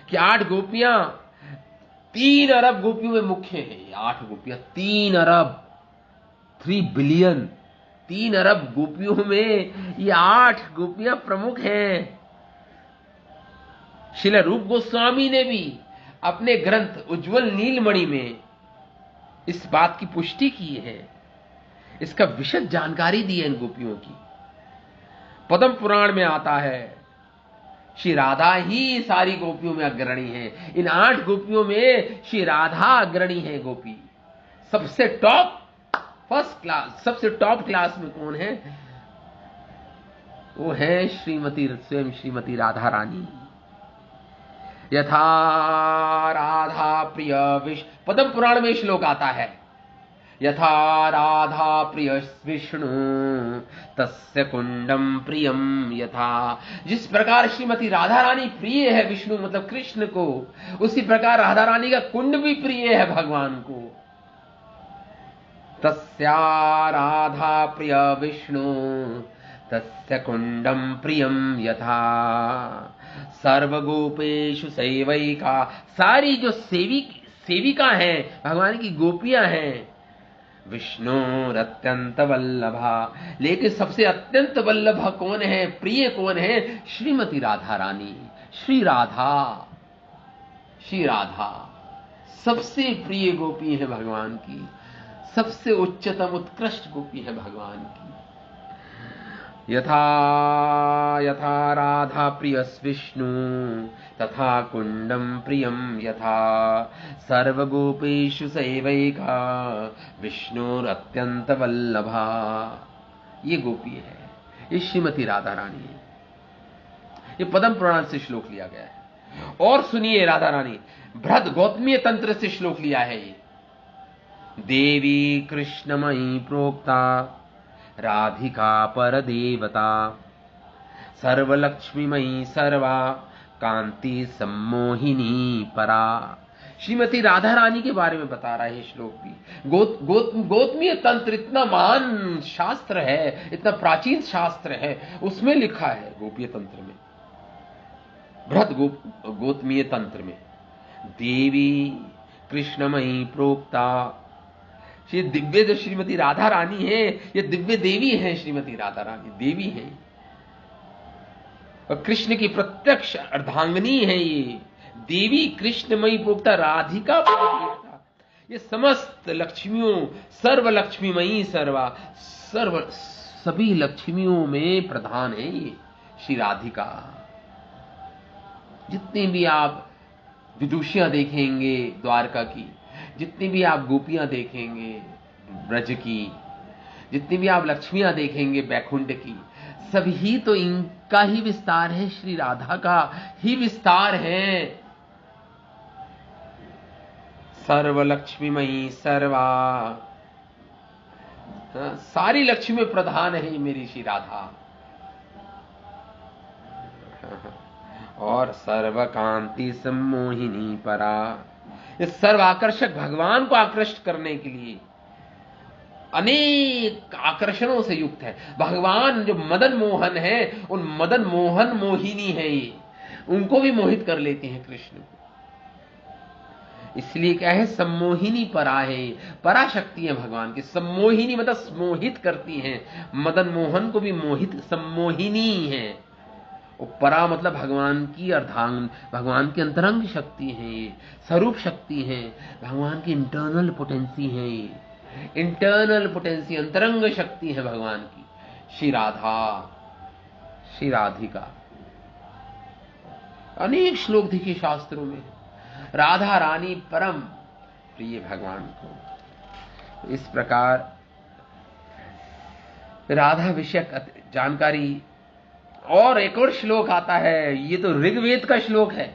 कि 8 गोपियां 3 अरब गोपियों में मुख्य है। 8 गोपियां 3 अरब, 3 बिलियन, 3 अरब गोपियों में ये 8 गोपियां प्रमुख हैं। श्रील रूप गोस्वामी ने भी अपने ग्रंथ उज्ज्वल नीलमणि में इस बात की पुष्टि की है। इसका विशद जानकारी दी है इन गोपियों की। पद्म पुराण में आता है श्री राधा ही सारी गोपियों में अग्रणी है। इन 8 गोपियों में श्री राधा अग्रणी है गोपी। सबसे टॉप, फर्स्ट क्लास, सबसे टॉप क्लास में कौन है? वो है स्वयं श्रीमती राधा रानी। यथा राधा प्रिय पद्म पुराण में श्लोक आता है, यथा राधा प्रिय विष्णु तस्य कुंडम प्रियम यथा। जिस प्रकार श्रीमती राधा रानी प्रिय है विष्णु मतलब कृष्ण को, उसी प्रकार राधा रानी का कुंड भी प्रिय है भगवान को। तस्या राधा प्रिय विष्णु तस्य कुंडम प्रियम यथा। सर्वगोपेषु सेवैका, सारी जो सेविका हैं भगवान की गोपियां हैं, विष्णुरत्यंत वल्लभा, लेकिन सबसे अत्यंत वल्लभा कौन है, प्रिय कौन है? श्रीमती राधा रानी। श्री राधा, श्री राधा सबसे प्रिय गोपी है भगवान की, सबसे उच्चतम उत्कृष्ट गोपी है भगवान की। यथा यथा राधा प्रियस विष्णु तथा कुंडम प्रियम यथा। सर्वगोपेषु सेवैका विष्णुरत्यंत वल्लभा। ये गोपी है, ये श्रीमती राधा रानी है। ये पद्म पुराण से श्लोक लिया गया है। और सुनिए, राधा रानी भृद गौतमीय तंत्र से श्लोक लिया है ये। देवी कृष्णमयी प्रोक्ता राधिका पर देवता, सर्वलक्ष्मीमयी सर्वा कांति सम्मोहिनी परा। श्रीमती राधा रानी के बारे में बता रहा है श्लोक भी। गौतमीय तंत्र इतना महान शास्त्र है, इतना प्राचीन शास्त्र है, उसमें लिखा है गोपीय तंत्र में, बृहद गौतमीय तंत्र में, देवी कृष्णमयी प्रोक्ता। ये दिव्य जो श्रीमती राधा रानी है, ये दिव्य देवी है। श्रीमती राधा रानी देवी है और कृष्ण की प्रत्यक्ष अर्धांगिनी है। ये देवी कृष्णमयी प्रोक्ता राधिका प्रोक्ता, ये समस्त लक्ष्मियों, सर्व लक्ष्मीमयी सर्वा, सर्व सभी लक्ष्मियों में प्रधान है ये श्री राधिका। जितनी भी आप विदुषियां देखेंगे द्वारका की, जितनी भी आप गोपियां देखेंगे ब्रज की, जितनी भी आप लक्ष्मियां देखेंगे बैकुंठ की, सभी तो इनका ही विस्तार है, श्री राधा का ही विस्तार है। सर्व लक्ष्मीमयी सर्वा, सारी लक्ष्मी में प्रधान है मेरी श्री राधा। और सर्व कांति सम्मोहिनी परा, इस सर्व आकर्षक भगवान को आकृष्ट करने के लिए अनेक आकर्षणों से युक्त है। भगवान जो मदन मोहन है, उन मदन मोहन मोहिनी है ये, उनको भी मोहित कर लेती हैं कृष्ण को। इसलिए क्या है, सम्मोहिनी परा है, पराशक्ति है भगवान की। सम्मोहिनी मतलब मोहित करती हैं, मदन मोहन को भी मोहित, सम्मोहिनी है। परा मतलब भगवान की अर्धांग, भगवान की अंतरंग शक्ति है ये, स्वरूप शक्ति है, भगवान की इंटरनल पोटेंसी है ये, इंटरनल पोटेंसी, अंतरंग शक्ति है भगवान की श्री राधा, श्री राधिका। अनेक श्लोक दिखे शास्त्रों में, राधा रानी परम प्रिय भगवान को। इस प्रकार राधा विषयक जानकारी। और एक और श्लोक आता है, ये तो ऋग्वेद का श्लोक है,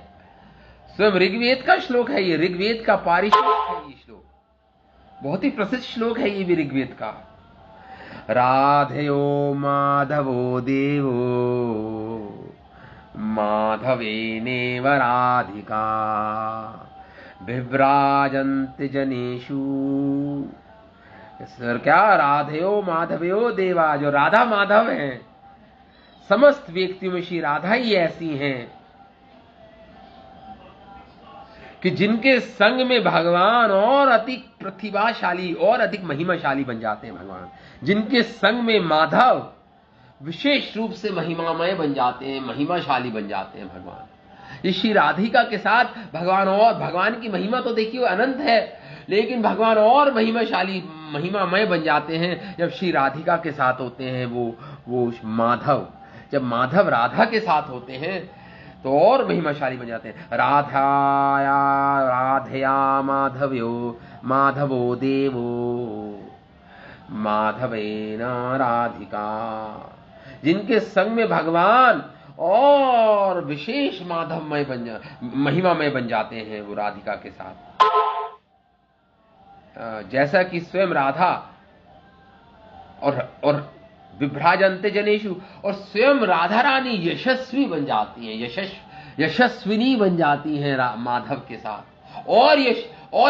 स्वयं ऋग्वेद का श्लोक है, ये ऋग्वेद का पारिश्लोक है। ये श्लोक बहुत ही प्रसिद्ध श्लोक है, ये भी ऋग्वेद का। राधयो माधवो देवो माधवेनेव राधिका विभ्राजन्ति जनेषु। सर क्या, राधयो माधवयो देवा, जो राधा माधव हैं, समस्त व्यक्तियों में श्री राधा ही ऐसी हैं कि जिनके संग में भगवान और अधिक प्रतिभाशाली और अधिक महिमाशाली बन जाते हैं। भगवान जिनके संग में माधव विशेष रूप से महिमामय बन जाते हैं, महिमाशाली बन जाते हैं भगवान। ये श्री राधिका के साथ भगवान, और भगवान की महिमा तो देखिए अनंत है, लेकिन भगवान और महिमाशाली महिमामय बन जाते हैं जब श्री राधिका के साथ होते हैं। वो माधव, जब माधव राधा के साथ होते हैं तो और महिमाशाली बन जाते हैं। राधाया राधया माधवो देवो माधवेन राधिका, जिनके संग में भगवान और विशेष माधवमय महिमामय बन जाते हैं वो राधिका के साथ। जैसा कि स्वयं राधा और विभ्राजन्ते जनेषु, और स्वयं राधा रानी यशस्वी बन जाती हैं, यशस्विनी बन जाती हैं माधव के साथ, और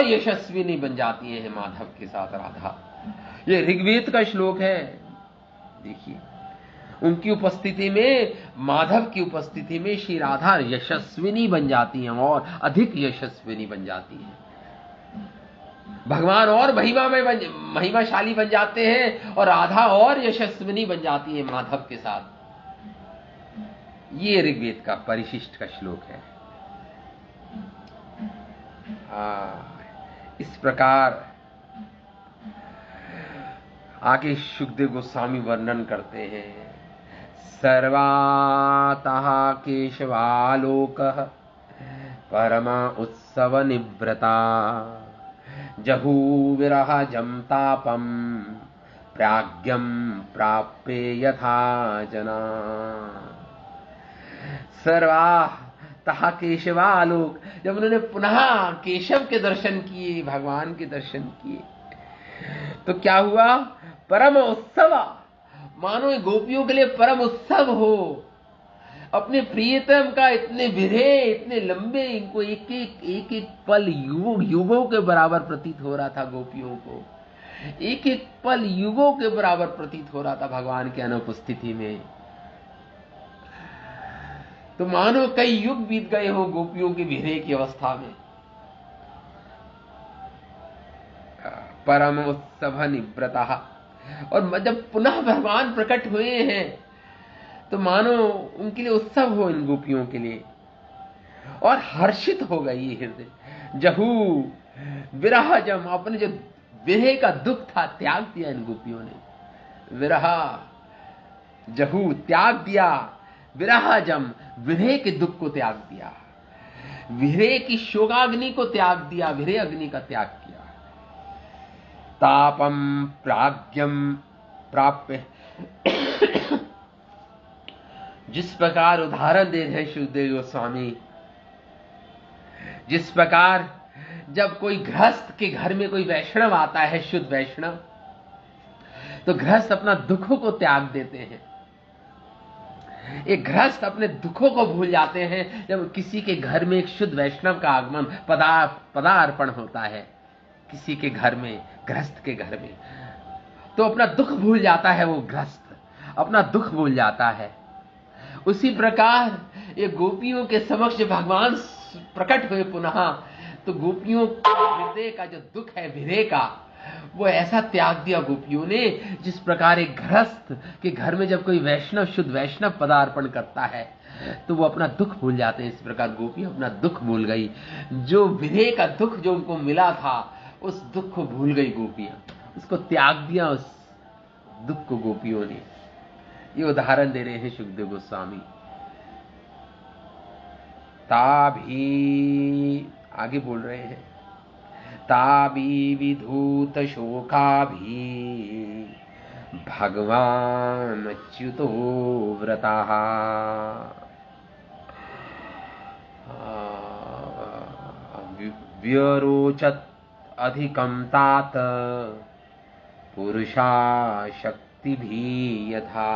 यशस्विनी बन जाती हैं माधव के साथ राधा। ये ऋग्वेद का श्लोक है। देखिए, उनकी उपस्थिति में, माधव की उपस्थिति में श्री राधा यशस्विनी बन जाती हैं और अधिक यशस्विनी बन जाती हैं। भगवान और महिमाशाली बन जाते हैं और राधा और यशस्विनी बन जाती है माधव के साथ। ये ऋग्वेद का परिशिष्ट का श्लोक है। इस प्रकार आगे सुखदेव गोस्वामी वर्णन करते हैं। सर्वातः केशवालोकः परम उत्सव निव्रता जहू विरहजं तापम प्राज्ञं प्राप्य यथा जना। सर्वातः केशवालोक, जब उन्होंने पुनः केशव के दर्शन किए, भगवान के दर्शन किए, तो क्या हुआ? परम उत्सव, मानो गोपियों के लिए परम उत्सव हो। अपने प्रियतम का इतने विरह, इतने लंबे, इनको एक एक पल युगों के बराबर प्रतीत हो रहा था। गोपियों को एक एक पल युगों के बराबर प्रतीत हो रहा था भगवान की अनुपस्थिति में। तो मानो कई युग बीत गए हो गोपियों के विरह की अवस्था में। परम उत्सव निव्रता, और जब पुनः भगवान प्रकट हुए हैं तो मानो उनके लिए उत्सव हो, इन गोपियों के लिए, और हर्षित हो गई हृदय। जहू विरहजम, अपने जो विरह का दुख था त्याग दिया इन गोपियों ने। विरह, जहू त्याग दिया, विरहजम विरह के दुख को त्याग दिया, विरह की शोकाग्नि को त्याग दिया, विरह अग्नि का त्याग किया। तापम प्राज्ञम प्राप्य, जिस प्रकार उदाहरण दे रहे सुखदेव गोस्वामी, जिस प्रकार जब कोई गृहस्थ के घर में कोई वैष्णव आता है, शुद्ध वैष्णव, तो गृहस्थ अपना दुखों को त्याग देते हैं। एक गृहस्थ अपने दुखों को भूल जाते हैं जब किसी के घर में एक शुद्ध वैष्णव का आगमन, पदार्पण होता है किसी के घर में, गृहस्थ के घर में, तो अपना दुख भूल जाता है। वो गृहस्थ अपना दुख भूल जाता है। उसी प्रकार ये गोपियों के समक्ष भगवान प्रकट हुए पुनः, तो गोपियों के हृदय का जो दुख है विरह का, वो ऐसा त्याग दिया गोपियों ने, जिस प्रकार एक गृहस्थ के घर में जब कोई वैष्णव, शुद्ध वैष्णव पदार्पण करता है तो वो अपना दुख भूल जाते हैं। इस प्रकार गोपी अपना दुख भूल गई। जो विरह का दुख जो उनको मिला था, उस दुख को भूल गई गोपियां, उसको त्याग दिया उस दुख को गोपियों ने। ये उदाहरण दे रहे हैं सुखदेव गोस्वामी। ताभी आगे बोल रहे हैं, ताभिविधूत शोकाभि भगवान अच्युतो व्रतः। व्यरोचत अधिकं तात पुरुषा शक्ति भी यथा।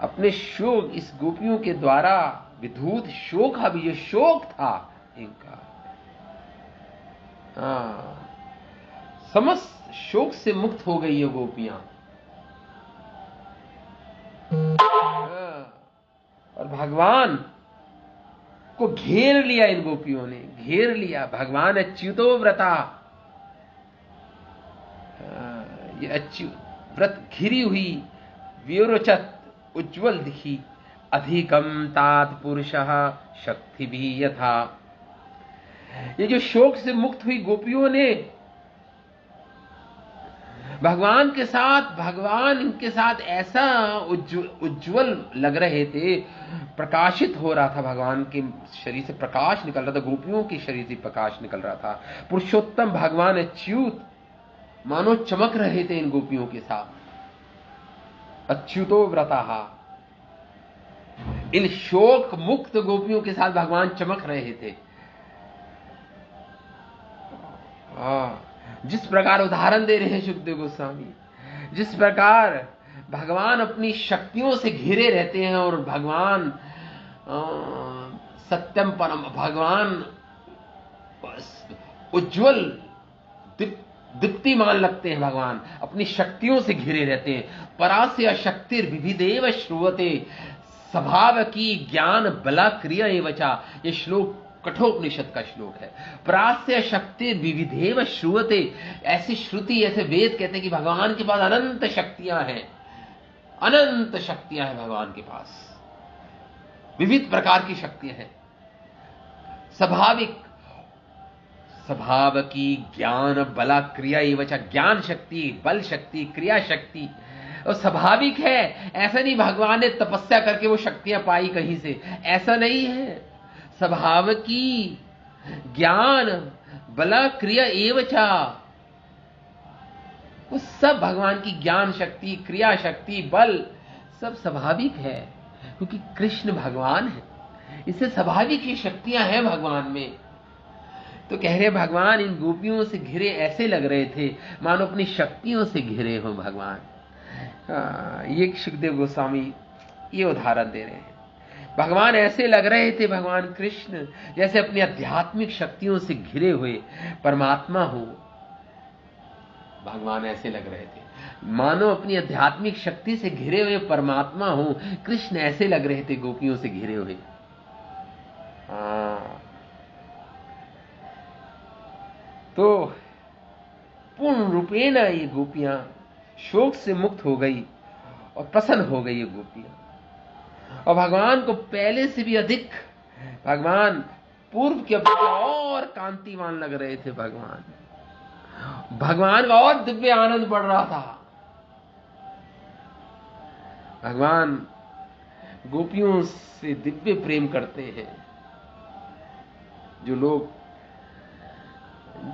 अपने शोक, इस गोपियों के द्वारा विधूत शोक, भी ये शोक था इनका, समस्त शोक से मुक्त हो गई ये गोपियां। और भगवान को घेर लिया, इन गोपियों ने घेर लिया। भगवान अच्युतो व्रता, ये अच्युत व्रत घिरी हुई, व्योरोचत उज्ज्वल दिखी, अधिकम तात पुरुषः शक्ति भी यथा। ये जो शोक से मुक्त हुई गोपियों ने भगवान के साथ, भगवान इनके साथ ऐसा उज्ज्वल लग रहे थे, प्रकाशित हो रहा था, भगवान के शरीर से प्रकाश निकल रहा था, गोपियों के शरीर से प्रकाश निकल रहा था। पुरुषोत्तम भगवान अच्युत मानो चमक रहे थे इन गोपियों के साथ। अच्युतो व्रतः, इन शोक मुक्त गोपियों के साथ भगवान चमक रहे थे। जिस प्रकार उदाहरण दे रहे हैं सुखदेव गोस्वामी, जिस प्रकार भगवान अपनी शक्तियों से घिरे रहते हैं और भगवान सत्यम परम, भगवान उज्ज्वल दीप्तिमान लगते हैं, भगवान अपनी शक्तियों से घिरे रहते हैं। परास्य शक्तिर विविधेव श्रुवते स्वभाव की ज्ञान बला क्रिया एवचा। ये श्लोक कठोपनिषद का श्लोक है। परास्य शक्ति विविधेव श्रुवते, ऐसी श्रुति, ऐसे वेद कहते हैं कि भगवान के पास अनंत शक्तियां हैं, अनंत शक्तियां हैं भगवान के पास, विविध प्रकार की शक्तियां हैं। स्वाभाविक, स्वभाव की ज्ञान बला क्रिया एवचा, ज्ञान शक्ति, बल शक्ति, क्रिया शक्ति, और स्वाभाविक है। ऐसा नहीं भगवान ने तपस्या करके वो शक्तियां पाई कहीं से, ऐसा नहीं है। स्वभाव की ज्ञान बला क्रिया एवचा, वो सब भगवान की ज्ञान शक्ति, क्रिया शक्ति, बल सब स्वाभाविक है, क्योंकि कृष्ण भगवान है, इससे स्वाभाविक ही शक्तियां हैं भगवान में। तो कह रहे भगवान इन गोपियों से घिरे ऐसे लग रहे थे मानो अपनी शक्तियों से घिरे हो भगवान। ये सुखदेव गोस्वामी ये उदाहरण दे रहे हैं। भगवान ऐसे लग रहे थे, भगवान कृष्ण जैसे अपनी आध्यात्मिक शक्तियों से घिरे हुए परमात्मा हो। भगवान ऐसे लग रहे थे मानो अपनी आध्यात्मिक शक्ति से घिरे हुए परमात्मा हो। कृष्ण ऐसे लग रहे थे गोपियों से घिरे हुए। तो पूर्ण रूपेण ये गोपियां शोक से मुक्त हो गई और प्रसन्न हो गई ये गोपियां। और भगवान को पहले से भी अधिक, भगवान पूर्व के अपेक्षा और कांतिमान लग रहे थे। भगवान का और दिव्य आनंद बढ़ रहा था। भगवान गोपियों से दिव्य प्रेम करते हैं। जो लोग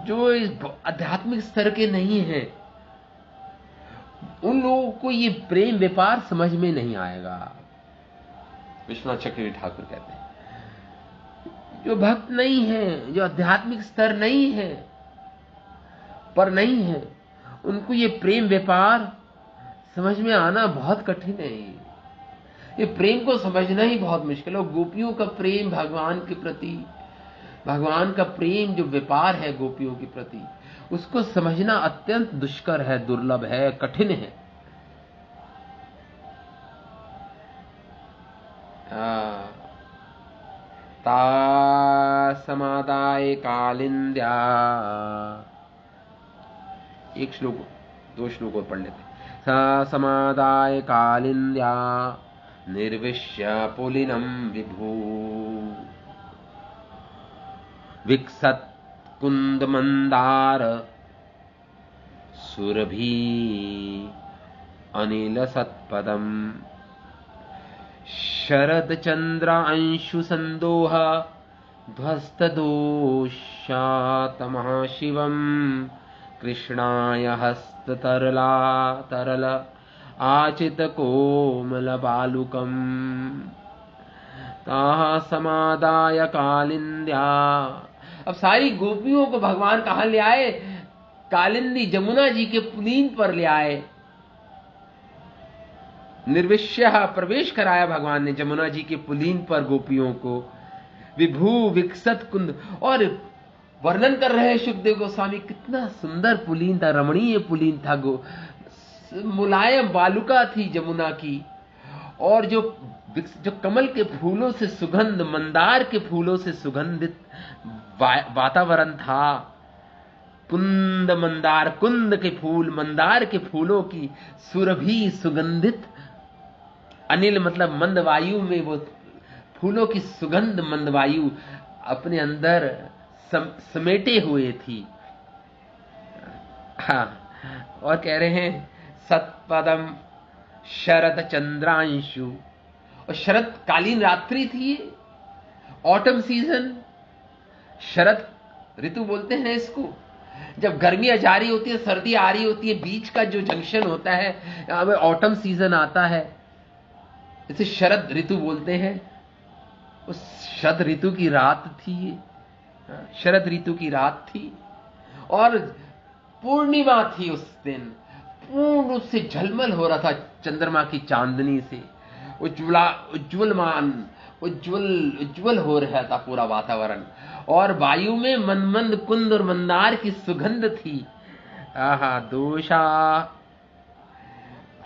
जो इस आध्यात्मिक स्तर के नहीं हैं, उन लोगों को ये प्रेम व्यापार समझ में नहीं आएगा। विश्वनाथ चक्रवर्ती ठाकुर कहते हैं जो भक्त नहीं है, जो आध्यात्मिक स्तर नहीं है, पर नहीं है, उनको ये प्रेम व्यापार समझ में आना बहुत कठिन है। ये प्रेम को समझना ही बहुत मुश्किल है। गोपियों का प्रेम भगवान के प्रति, भगवान का प्रेम जो व्यापार है गोपियों के प्रति, उसको समझना अत्यंत दुष्कर है, दुर्लभ है, कठिन है। ता समादाय कालिंद्या, एक श्लोक, दो श्लोक और पढ़ लेते। सा समादाय कालिंद्या निर्विश्य पुलिनम विभू विकसत कुंद मंदार सुरभि अनिल सत्पदम शरद चंद्र अंशु संदोह ध्वस्तदोषातमः शिवम् कृष्णाय हस्ततरला तरल आचित कोमल बालुकम् ताः समादाय कालिंद्या। अब सारी गोपियों को भगवान कहां ले आए? कालिंदी जमुना जी के पुलीन पर ले आए। निर्विश्य प्रवेश कराया भगवान ने जमुना जी के पुलीन पर गोपियों को। विभू विकसत कुंद, और वर्णन कर रहे हैं सुखदेव गोस्वामी, कितना सुंदर पुलीन था, रमणीय पुलीन था, मुलायम बालुका थी जमुना की। और जो कमल के फूलों से सुगंध, मंदार के फूलों से सुगंधित वातावरण था। कुंद मंदार, कुंद के फूल, मंदार के फूलों की सुरभि सुगंधित, अनिल मतलब मंद वायु में वो फूलों की सुगंध मंद वायु अपने अंदर समेटे हुए थी। हाँ, और कह रहे हैं सत्पदम शरद चंद्रांशु, और शरद कालीन रात्रि थी, ऑटम सीजन, शरद ऋतु बोलते हैं इसको। जब गर्मियां जा रही होती है, सर्दी आ रही होती है, बीच का जो जंक्शन होता है, यहां पे ऑटम सीजन आता है, इसे शरद ऋतु बोलते हैं। उस शरद ऋतु की रात थी, शरद ऋतु की रात थी, और पूर्णिमा थी उस दिन। पूर्ण रूप से झलमल हो रहा था चंद्रमा की चांदनी से, उज्ज्वल हो रहा था पूरा वातावरण, और वायु में मनमंद कुंद और मंदार की सुगंध थी। आहा, दोषा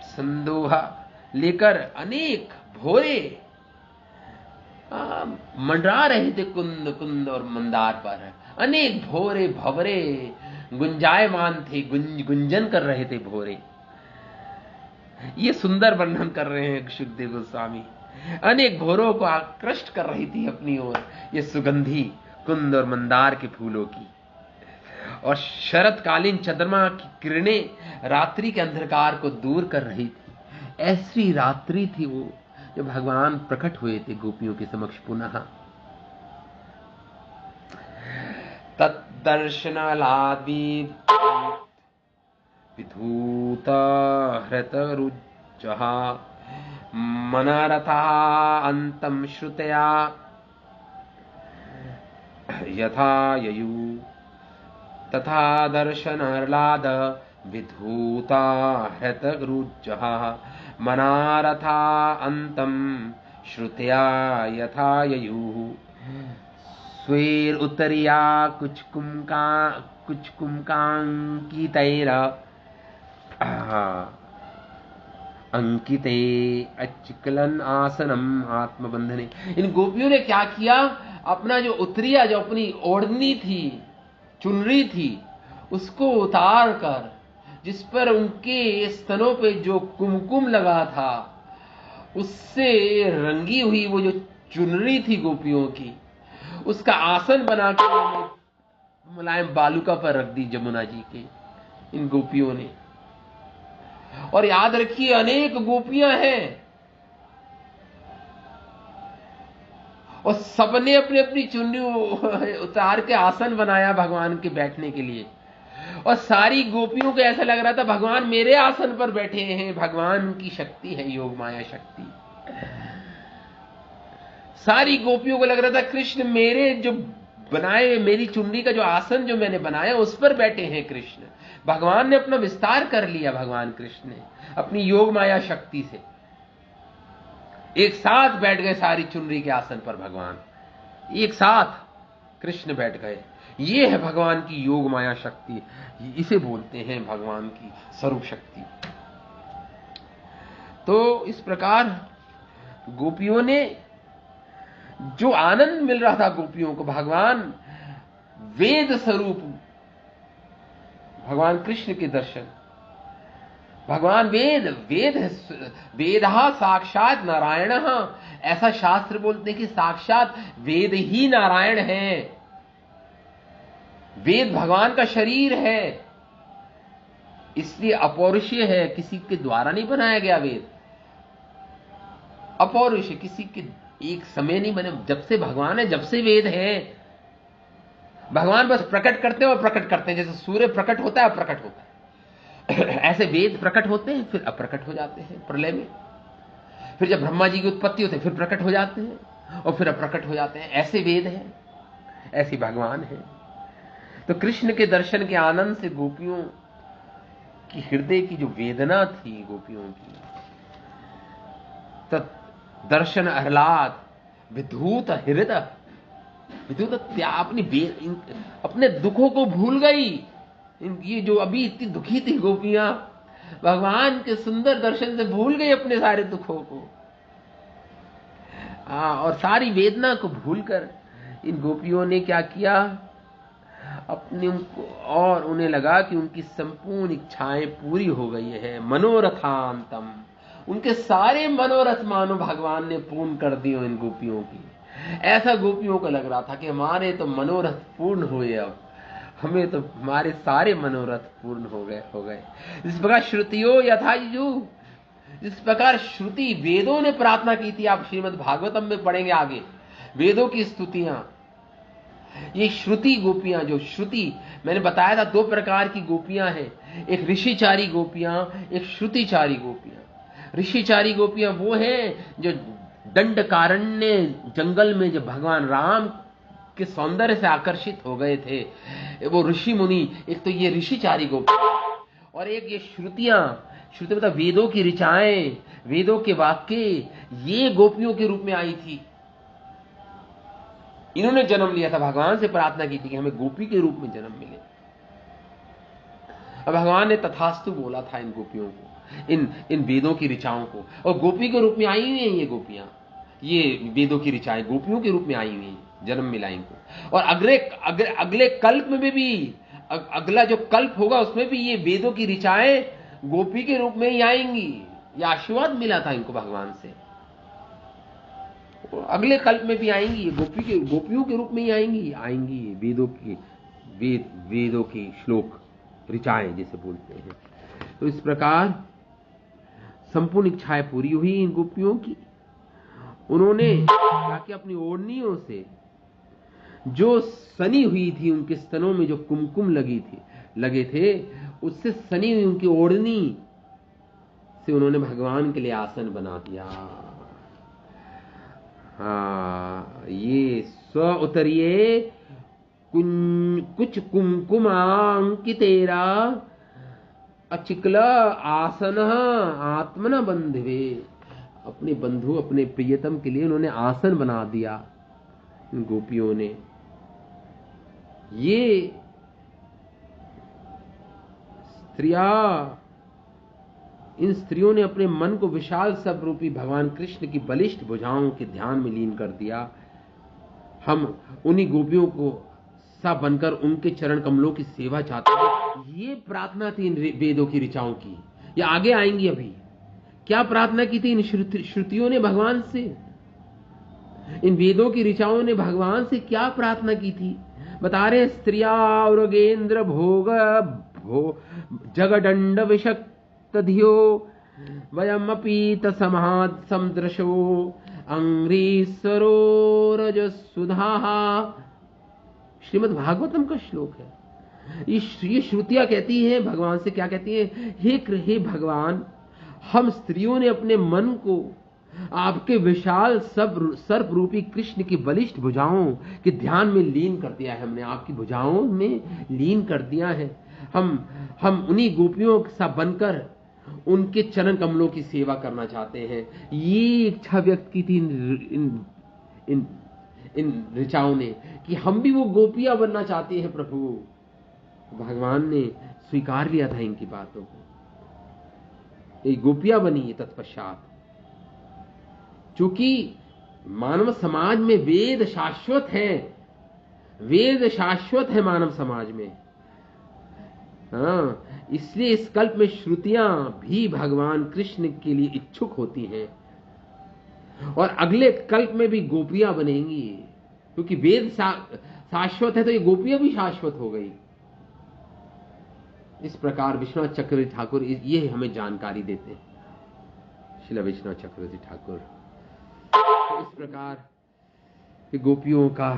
संदोहा लेकर अनेक भोरे मंडरा रहे थे कुंद और मंदार पर। अनेक भोरे भवरे गुंजायमान थे, गुंजन कर रहे थे भोरे। ये सुंदर वर्णन कर रहे हैं सुखदेव गोस्वामी। अनेक भोरों को आकृष्ट कर रही थी अपनी ओर ये सुगंधी कुंद और मंदार के फूलों की। और शरतकालीन चंद्रमा की किरणें रात्रि के अंधकार को दूर कर रही थी। ऐसी रात्रि थी वो जब भगवान प्रकट हुए थे गोपियों के समक्ष पुनः। तद्दर्शनालादि विधूत हृतरुजः मनरथा अंतम श्रुतया यथा ययु तथा दर्शनालाद विधूता हृतरुजः मनारथा अंतम श्रुतया यथा ययुः स्वेर उत्तरिया कुछ कुमकांकितैर अंकिते अचिकलन आसनम आत्मबंधने। इन गोपियों ने क्या किया? अपना जो उत्तरिया, जो अपनी ओढ़नी थी, चुनरी थी, उसको उतार कर, जिस पर उनके स्तनों पे जो कुमकुम लगा था, उससे रंगी हुई वो जो चुनरी थी गोपियों की, उसका आसन बनाकर मुलायम बालुका पर रख दी जमुना जी के इन गोपियों ने। और याद रखिए, अनेक गोपियां हैं और सबने अपनी अपनी चुन्नी उतार के आसन बनाया भगवान के बैठने के लिए। और सारी गोपियों को ऐसा लग रहा था भगवान मेरे आसन पर बैठे हैं। भगवान की शक्ति है, योग माया शक्ति। सारी गोपियों को लग रहा था कृष्ण मेरे जो बनाए, मेरी चुन्नी का जो आसन जो मैंने बनाया उस पर बैठे हैं कृष्ण। भगवान ने अपना विस्तार कर लिया, भगवान कृष्ण ने अपनी योग माया शक्ति से एक साथ बैठ गए सारी चुनरी के आसन पर। भगवान एक साथ कृष्ण बैठ गए। ये है भगवान की योग माया शक्ति, इसे बोलते हैं भगवान की स्वरूप शक्ति। तो इस प्रकार गोपियों ने जो आनंद मिल रहा था गोपियों को, भगवान वेद स्वरूप भगवान कृष्ण के दर्शन, भगवान वेदहा साक्षात नारायण, ऐसा शास्त्र बोलते हैं कि साक्षात वेद ही नारायण है। वेद भगवान का शरीर है, इसलिए अपौरुषीय है, किसी के द्वारा नहीं बनाया गया वेद। अपौरुषीय, किसी के एक समय नहीं बने, जब से भगवान है, जब से वेद है। भगवान बस प्रकट करते हैं और प्रकट करते हैं, जैसे सूर्य प्रकट होता है, प्रकट होता है। ऐसे वेद प्रकट होते हैं, फिर अप्रकट हो जाते हैं प्रलय में। फिर जब ब्रह्मा जी की उत्पत्ति होती है, फिर प्रकट हो जाते हैं और फिर अप्रकट हो जाते हैं। ऐसे वेद हैं, ऐसी भगवान है। तो कृष्ण के दर्शन के आनंद से गोपियों की हृदय की जो वेदना थी, गोपियों की, तो दर्शन आह्लाद विधूत हृदय, विधूत अपने दुखों को भूल गई। ये जो अभी इतनी दुखी थी गोपियां, भगवान के सुंदर दर्शन से भूल गई अपने सारे दुखों को। और सारी वेदना को भूलकर इन गोपियों ने क्या किया, अपने उनको, और उन्हें लगा कि उनकी संपूर्ण इच्छाएं पूरी हो गई है। मनोरथांतम, उनके सारे मनोरथ मानो भगवान ने पूर्ण कर दिए इन गोपियों की। ऐसा गोपियों को लग रहा था कि हमारे तो मनोरथ पूर्ण हुए, अब हमें तो हमारे सारे मनोरथ पूर्ण हो गए। जिस प्रकार श्रुतियों यथा युजु, जिस प्रकार श्रुति वेदों ने प्रार्थना की थी, आप श्रीमद् भागवतम में पढ़ेंगे आगे, वेदों की स्तुतियां, ये श्रुति गोपियां, जो श्रुति मैंने बताया था, दो प्रकार की गोपियां हैं, एक ऋषिचारी गोपियां, एक श्रुतिचारी गोपियां। ऋषिचारी गोपियां वो हैं जो दंडकारण्य जंगल में जब भगवान राम के सौंदर्य से आकर्षित हो गए थे, वो ऋषि मुनि। एक तो ये ऋषिचारी गोपियां, और एक ये श्रुतियां। श्रुति मतलब वेदों की ऋचाएं, वेदों के वाक्य, ये गोपियों के रूप में आई थी। इन्होंने जन्म लिया था, भगवान से प्रार्थना की थी कि हमें गोपी के रूप में जन्म मिले। अब भगवान ने तथास्तु बोला था इन गोपियों को, इन वेदों की ऋचाओं को, और गोपी के रूप में आई हुई हैं ये गोपियां। ये वेदों की ऋचाएं गोपियों के रूप में आई हुई हैं, जन्म मिला इनको। और अगले कल्प में भी, अगला जो कल्प होगा उसमें भी ये वेदों की ऋचाएं गोपी के रूप में ही आएंगी। ये आशीर्वाद मिला था इनको भगवान से, अगले कल्प में भी आएंगी, ये गोपियों के रूप में ही आएंगी वेदों की श्लोक ऋचाएं जिसे बोलते हैं। तो इस प्रकार संपूर्ण इच्छाएं पूरी हुई इन गोपियों की। उन्होंने क्या कि अपनी ओढ़नियों से जो सनी हुई थी, उनके स्तनों में जो कुमकुम लगे थे, उससे सनी हुई उनकी ओढ़नी से उन्होंने भगवान के लिए आसन बना दिया। ये स्व उतरिये कुछ कुमकुमांकितेरा अचिकल आसन आत्मन बंधवे, अपने बंधु, अपने प्रियतम के लिए उन्होंने आसन बना दिया इन गोपियों ने। ये इन स्त्रियों ने अपने मन को विशाल सब रूपी भगवान कृष्ण की बलिष्ठ भुजाओं के ध्यान में लीन कर दिया। हम उन्हीं गोपियों को सा बनकर उनके चरण कमलों की सेवा चाहते हैं। ये प्रार्थना थी इन वेदों की ऋचाओं की। ये आगे आएंगी। अभी क्या प्रार्थना की थी इन श्रुतियों ने भगवान से, इन वेदों की ऋचाओं ने भगवान से क्या प्रार्थना की थी, बता रहे। स्त्रिया उर्गेन्द्र भोग जगदंड विशक्तधियो वयमपि तसमाद समदृशो अंग्रीसरो रजसुधाः। श्रीमद् भागवतम का श्लोक है। ये श्रुतियां कहती हैं भगवान से, क्या कहती हैं, हे भगवान, हम स्त्रियों ने अपने मन को आपके विशाल सर्प रूपी कृष्ण की बलिष्ठ भुजाओं के ध्यान में लीन कर दिया है। हमने आपकी भुजाओं में लीन कर दिया है। हम उन्हीं गोपियों सा बनकर उनके चरण कमलों की सेवा करना चाहते हैं। ये इच्छा व्यक्त की थी इन ऋचाओं ने कि हम भी वो गोपियां बनना चाहते हैं प्रभु। भगवान ने स्वीकार लिया था इनकी बातों को, ये गोपियां बनी तत्पश्चात। चूंकि मानव समाज में वेद शाश्वत है, वेद शाश्वत है मानव समाज में, इसलिए इस कल्प में श्रुतियां भी भगवान कृष्ण के लिए इच्छुक होती हैं, और अगले कल्प में भी गोपियां बनेंगी। क्योंकि वेद शाश्वत है तो ये गोपियां भी शाश्वत हो गई। इस प्रकार विश्वनाथ चक्रवर्ती ठाकुर ये हमें जानकारी देते हैं। श्रील विश्वनाथ चक्रवर्ती ठाकुर। तो इस प्रकार गोपियों का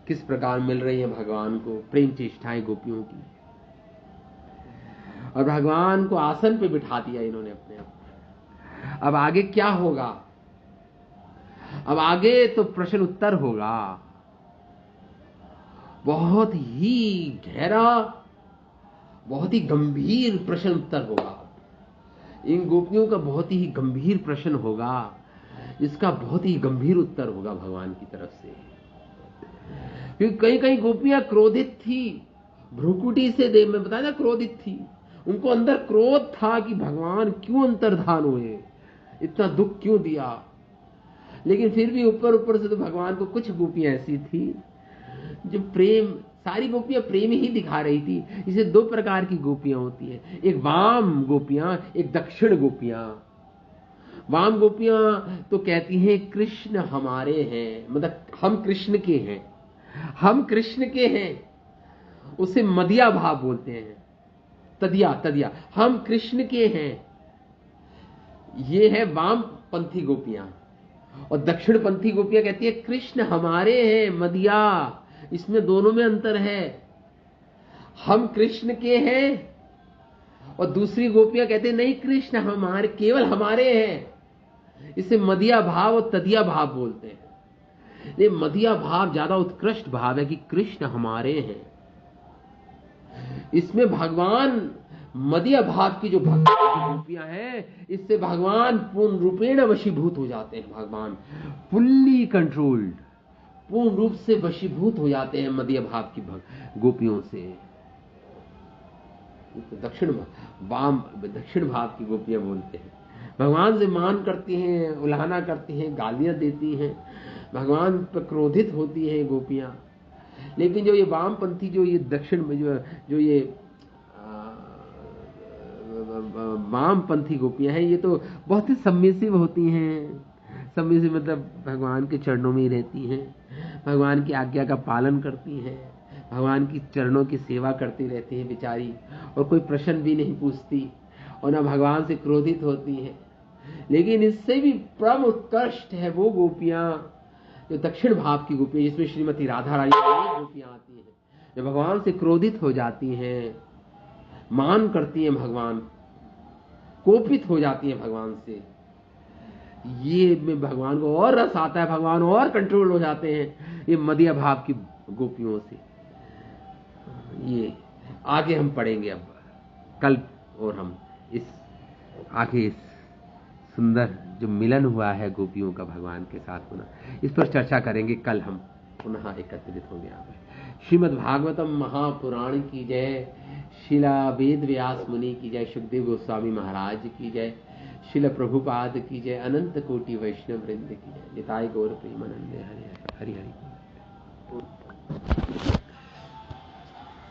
किस प्रकार मिल रही है भगवान को प्रेम चेष्टाएं गोपियों की, और भगवान को आसन पे बिठा दिया इन्होंने अपने आप। अब आगे क्या होगा? अब आगे तो प्रश्न उत्तर होगा, बहुत ही गहरा, बहुत ही गंभीर प्रश्न उत्तर होगा। इन गोपियों का बहुत ही गंभीर प्रश्न होगा, इसका बहुत ही गंभीर उत्तर होगा भगवान की तरफ से। क्योंकि कई कई गोपियां क्रोधित थी, भ्रुकुटी से देव में बताया क्रोधित थी, उनको अंदर क्रोध था कि भगवान क्यों अंतर्धान हुए, इतना दुख क्यों दिया। लेकिन फिर भी ऊपर ऊपर से तो भगवान को कुछ गोपियां ऐसी थी जो प्रेम, सारी गोपियां प्रेम ही दिखा रही थी। इसे दो प्रकार की गोपियां होती है, एक वाम गोपियां, एक दक्षिण गोपियां। वाम गोपियां तो कहती हैं कृष्ण हमारे हैं, मतलब हम कृष्ण के हैं, हम कृष्ण के हैं, उसे मदिया भाव बोलते हैं, तदिया तदिया, हम कृष्ण के हैं। ये है वाम पंथी गोपियां। और दक्षिण पंथी गोपियां कहती है कृष्ण हमारे हैं, मदिया। इसमें दोनों में अंतर है, हम कृष्ण के हैं, और दूसरी गोपियां कहते हैं नहीं कृष्ण हमारे, केवल हमारे हैं। इसे मदिया भाव और तदिया भाव बोलते हैं। ये मदिया भाव ज्यादा उत्कृष्ट भाव है कि कृष्ण हमारे हैं। इसमें भगवान मदिया भाव की जो गोपियां हैं, इससे भगवान पूर्ण रूपेण वशीभूत हो जाते हैं। भगवान फुल्ली कंट्रोल्ड, पूर्ण रूप से वशीभूत हो जाते हैं मदिया भाव की गोपियों से। दक्षिण भाव की गोपियां बोलते हैं, भगवान से मान करती हैं, उल्हाना करती हैं, गालियां देती हैं, भगवान पर क्रोधित होती हैं गोपियां। लेकिन जो ये वामपंथी, जो ये दक्षिण में जो ये वामपंथी गोपियां हैं, ये तो बहुत ही सबमिसिव होती हैं। सबमिसिव मतलब भगवान के चरणों में ही रहती हैं, भगवान की आज्ञा का पालन करती हैं, भगवान की चरणों की सेवा करती रहती हैं बेचारी, और कोई प्रश्न भी नहीं पूछती, और ना भगवान से क्रोधित होती हैं। लेकिन इससे भी परम उत्कृष्ट है वो गोपियां जो दक्षिण भाव की गोपियां, जिसमें श्रीमती राधा रानी गोपियां आती हैं, जो भगवान से क्रोधित हो जाती हैं, मान करती हैं भगवान, कोपित हो जाती हैं भगवान से। ये में भगवान को और रस आता है, भगवान और कंट्रोल हो जाते हैं ये मदिया भाव की गोपियों से। ये आगे हम पढ़ेंगे अब कल, और हम इस आगे इस सुंदर जो मिलन हुआ है गोपियों का भगवान के साथ होना, इस पर चर्चा करेंगे कल। हम पुनः एकत्रित हो गया। श्रीमद् भागवतम महापुराण की जय, शिला वेद व्यास मुनि की जय, सुखदेव गोस्वामी महाराज की जय, शिल प्रभुपाद की जय, अनंत कोटि वैष्णव वृंद की जय। निताय गौर प्रेमानंद। हरि हरि हरि हरि।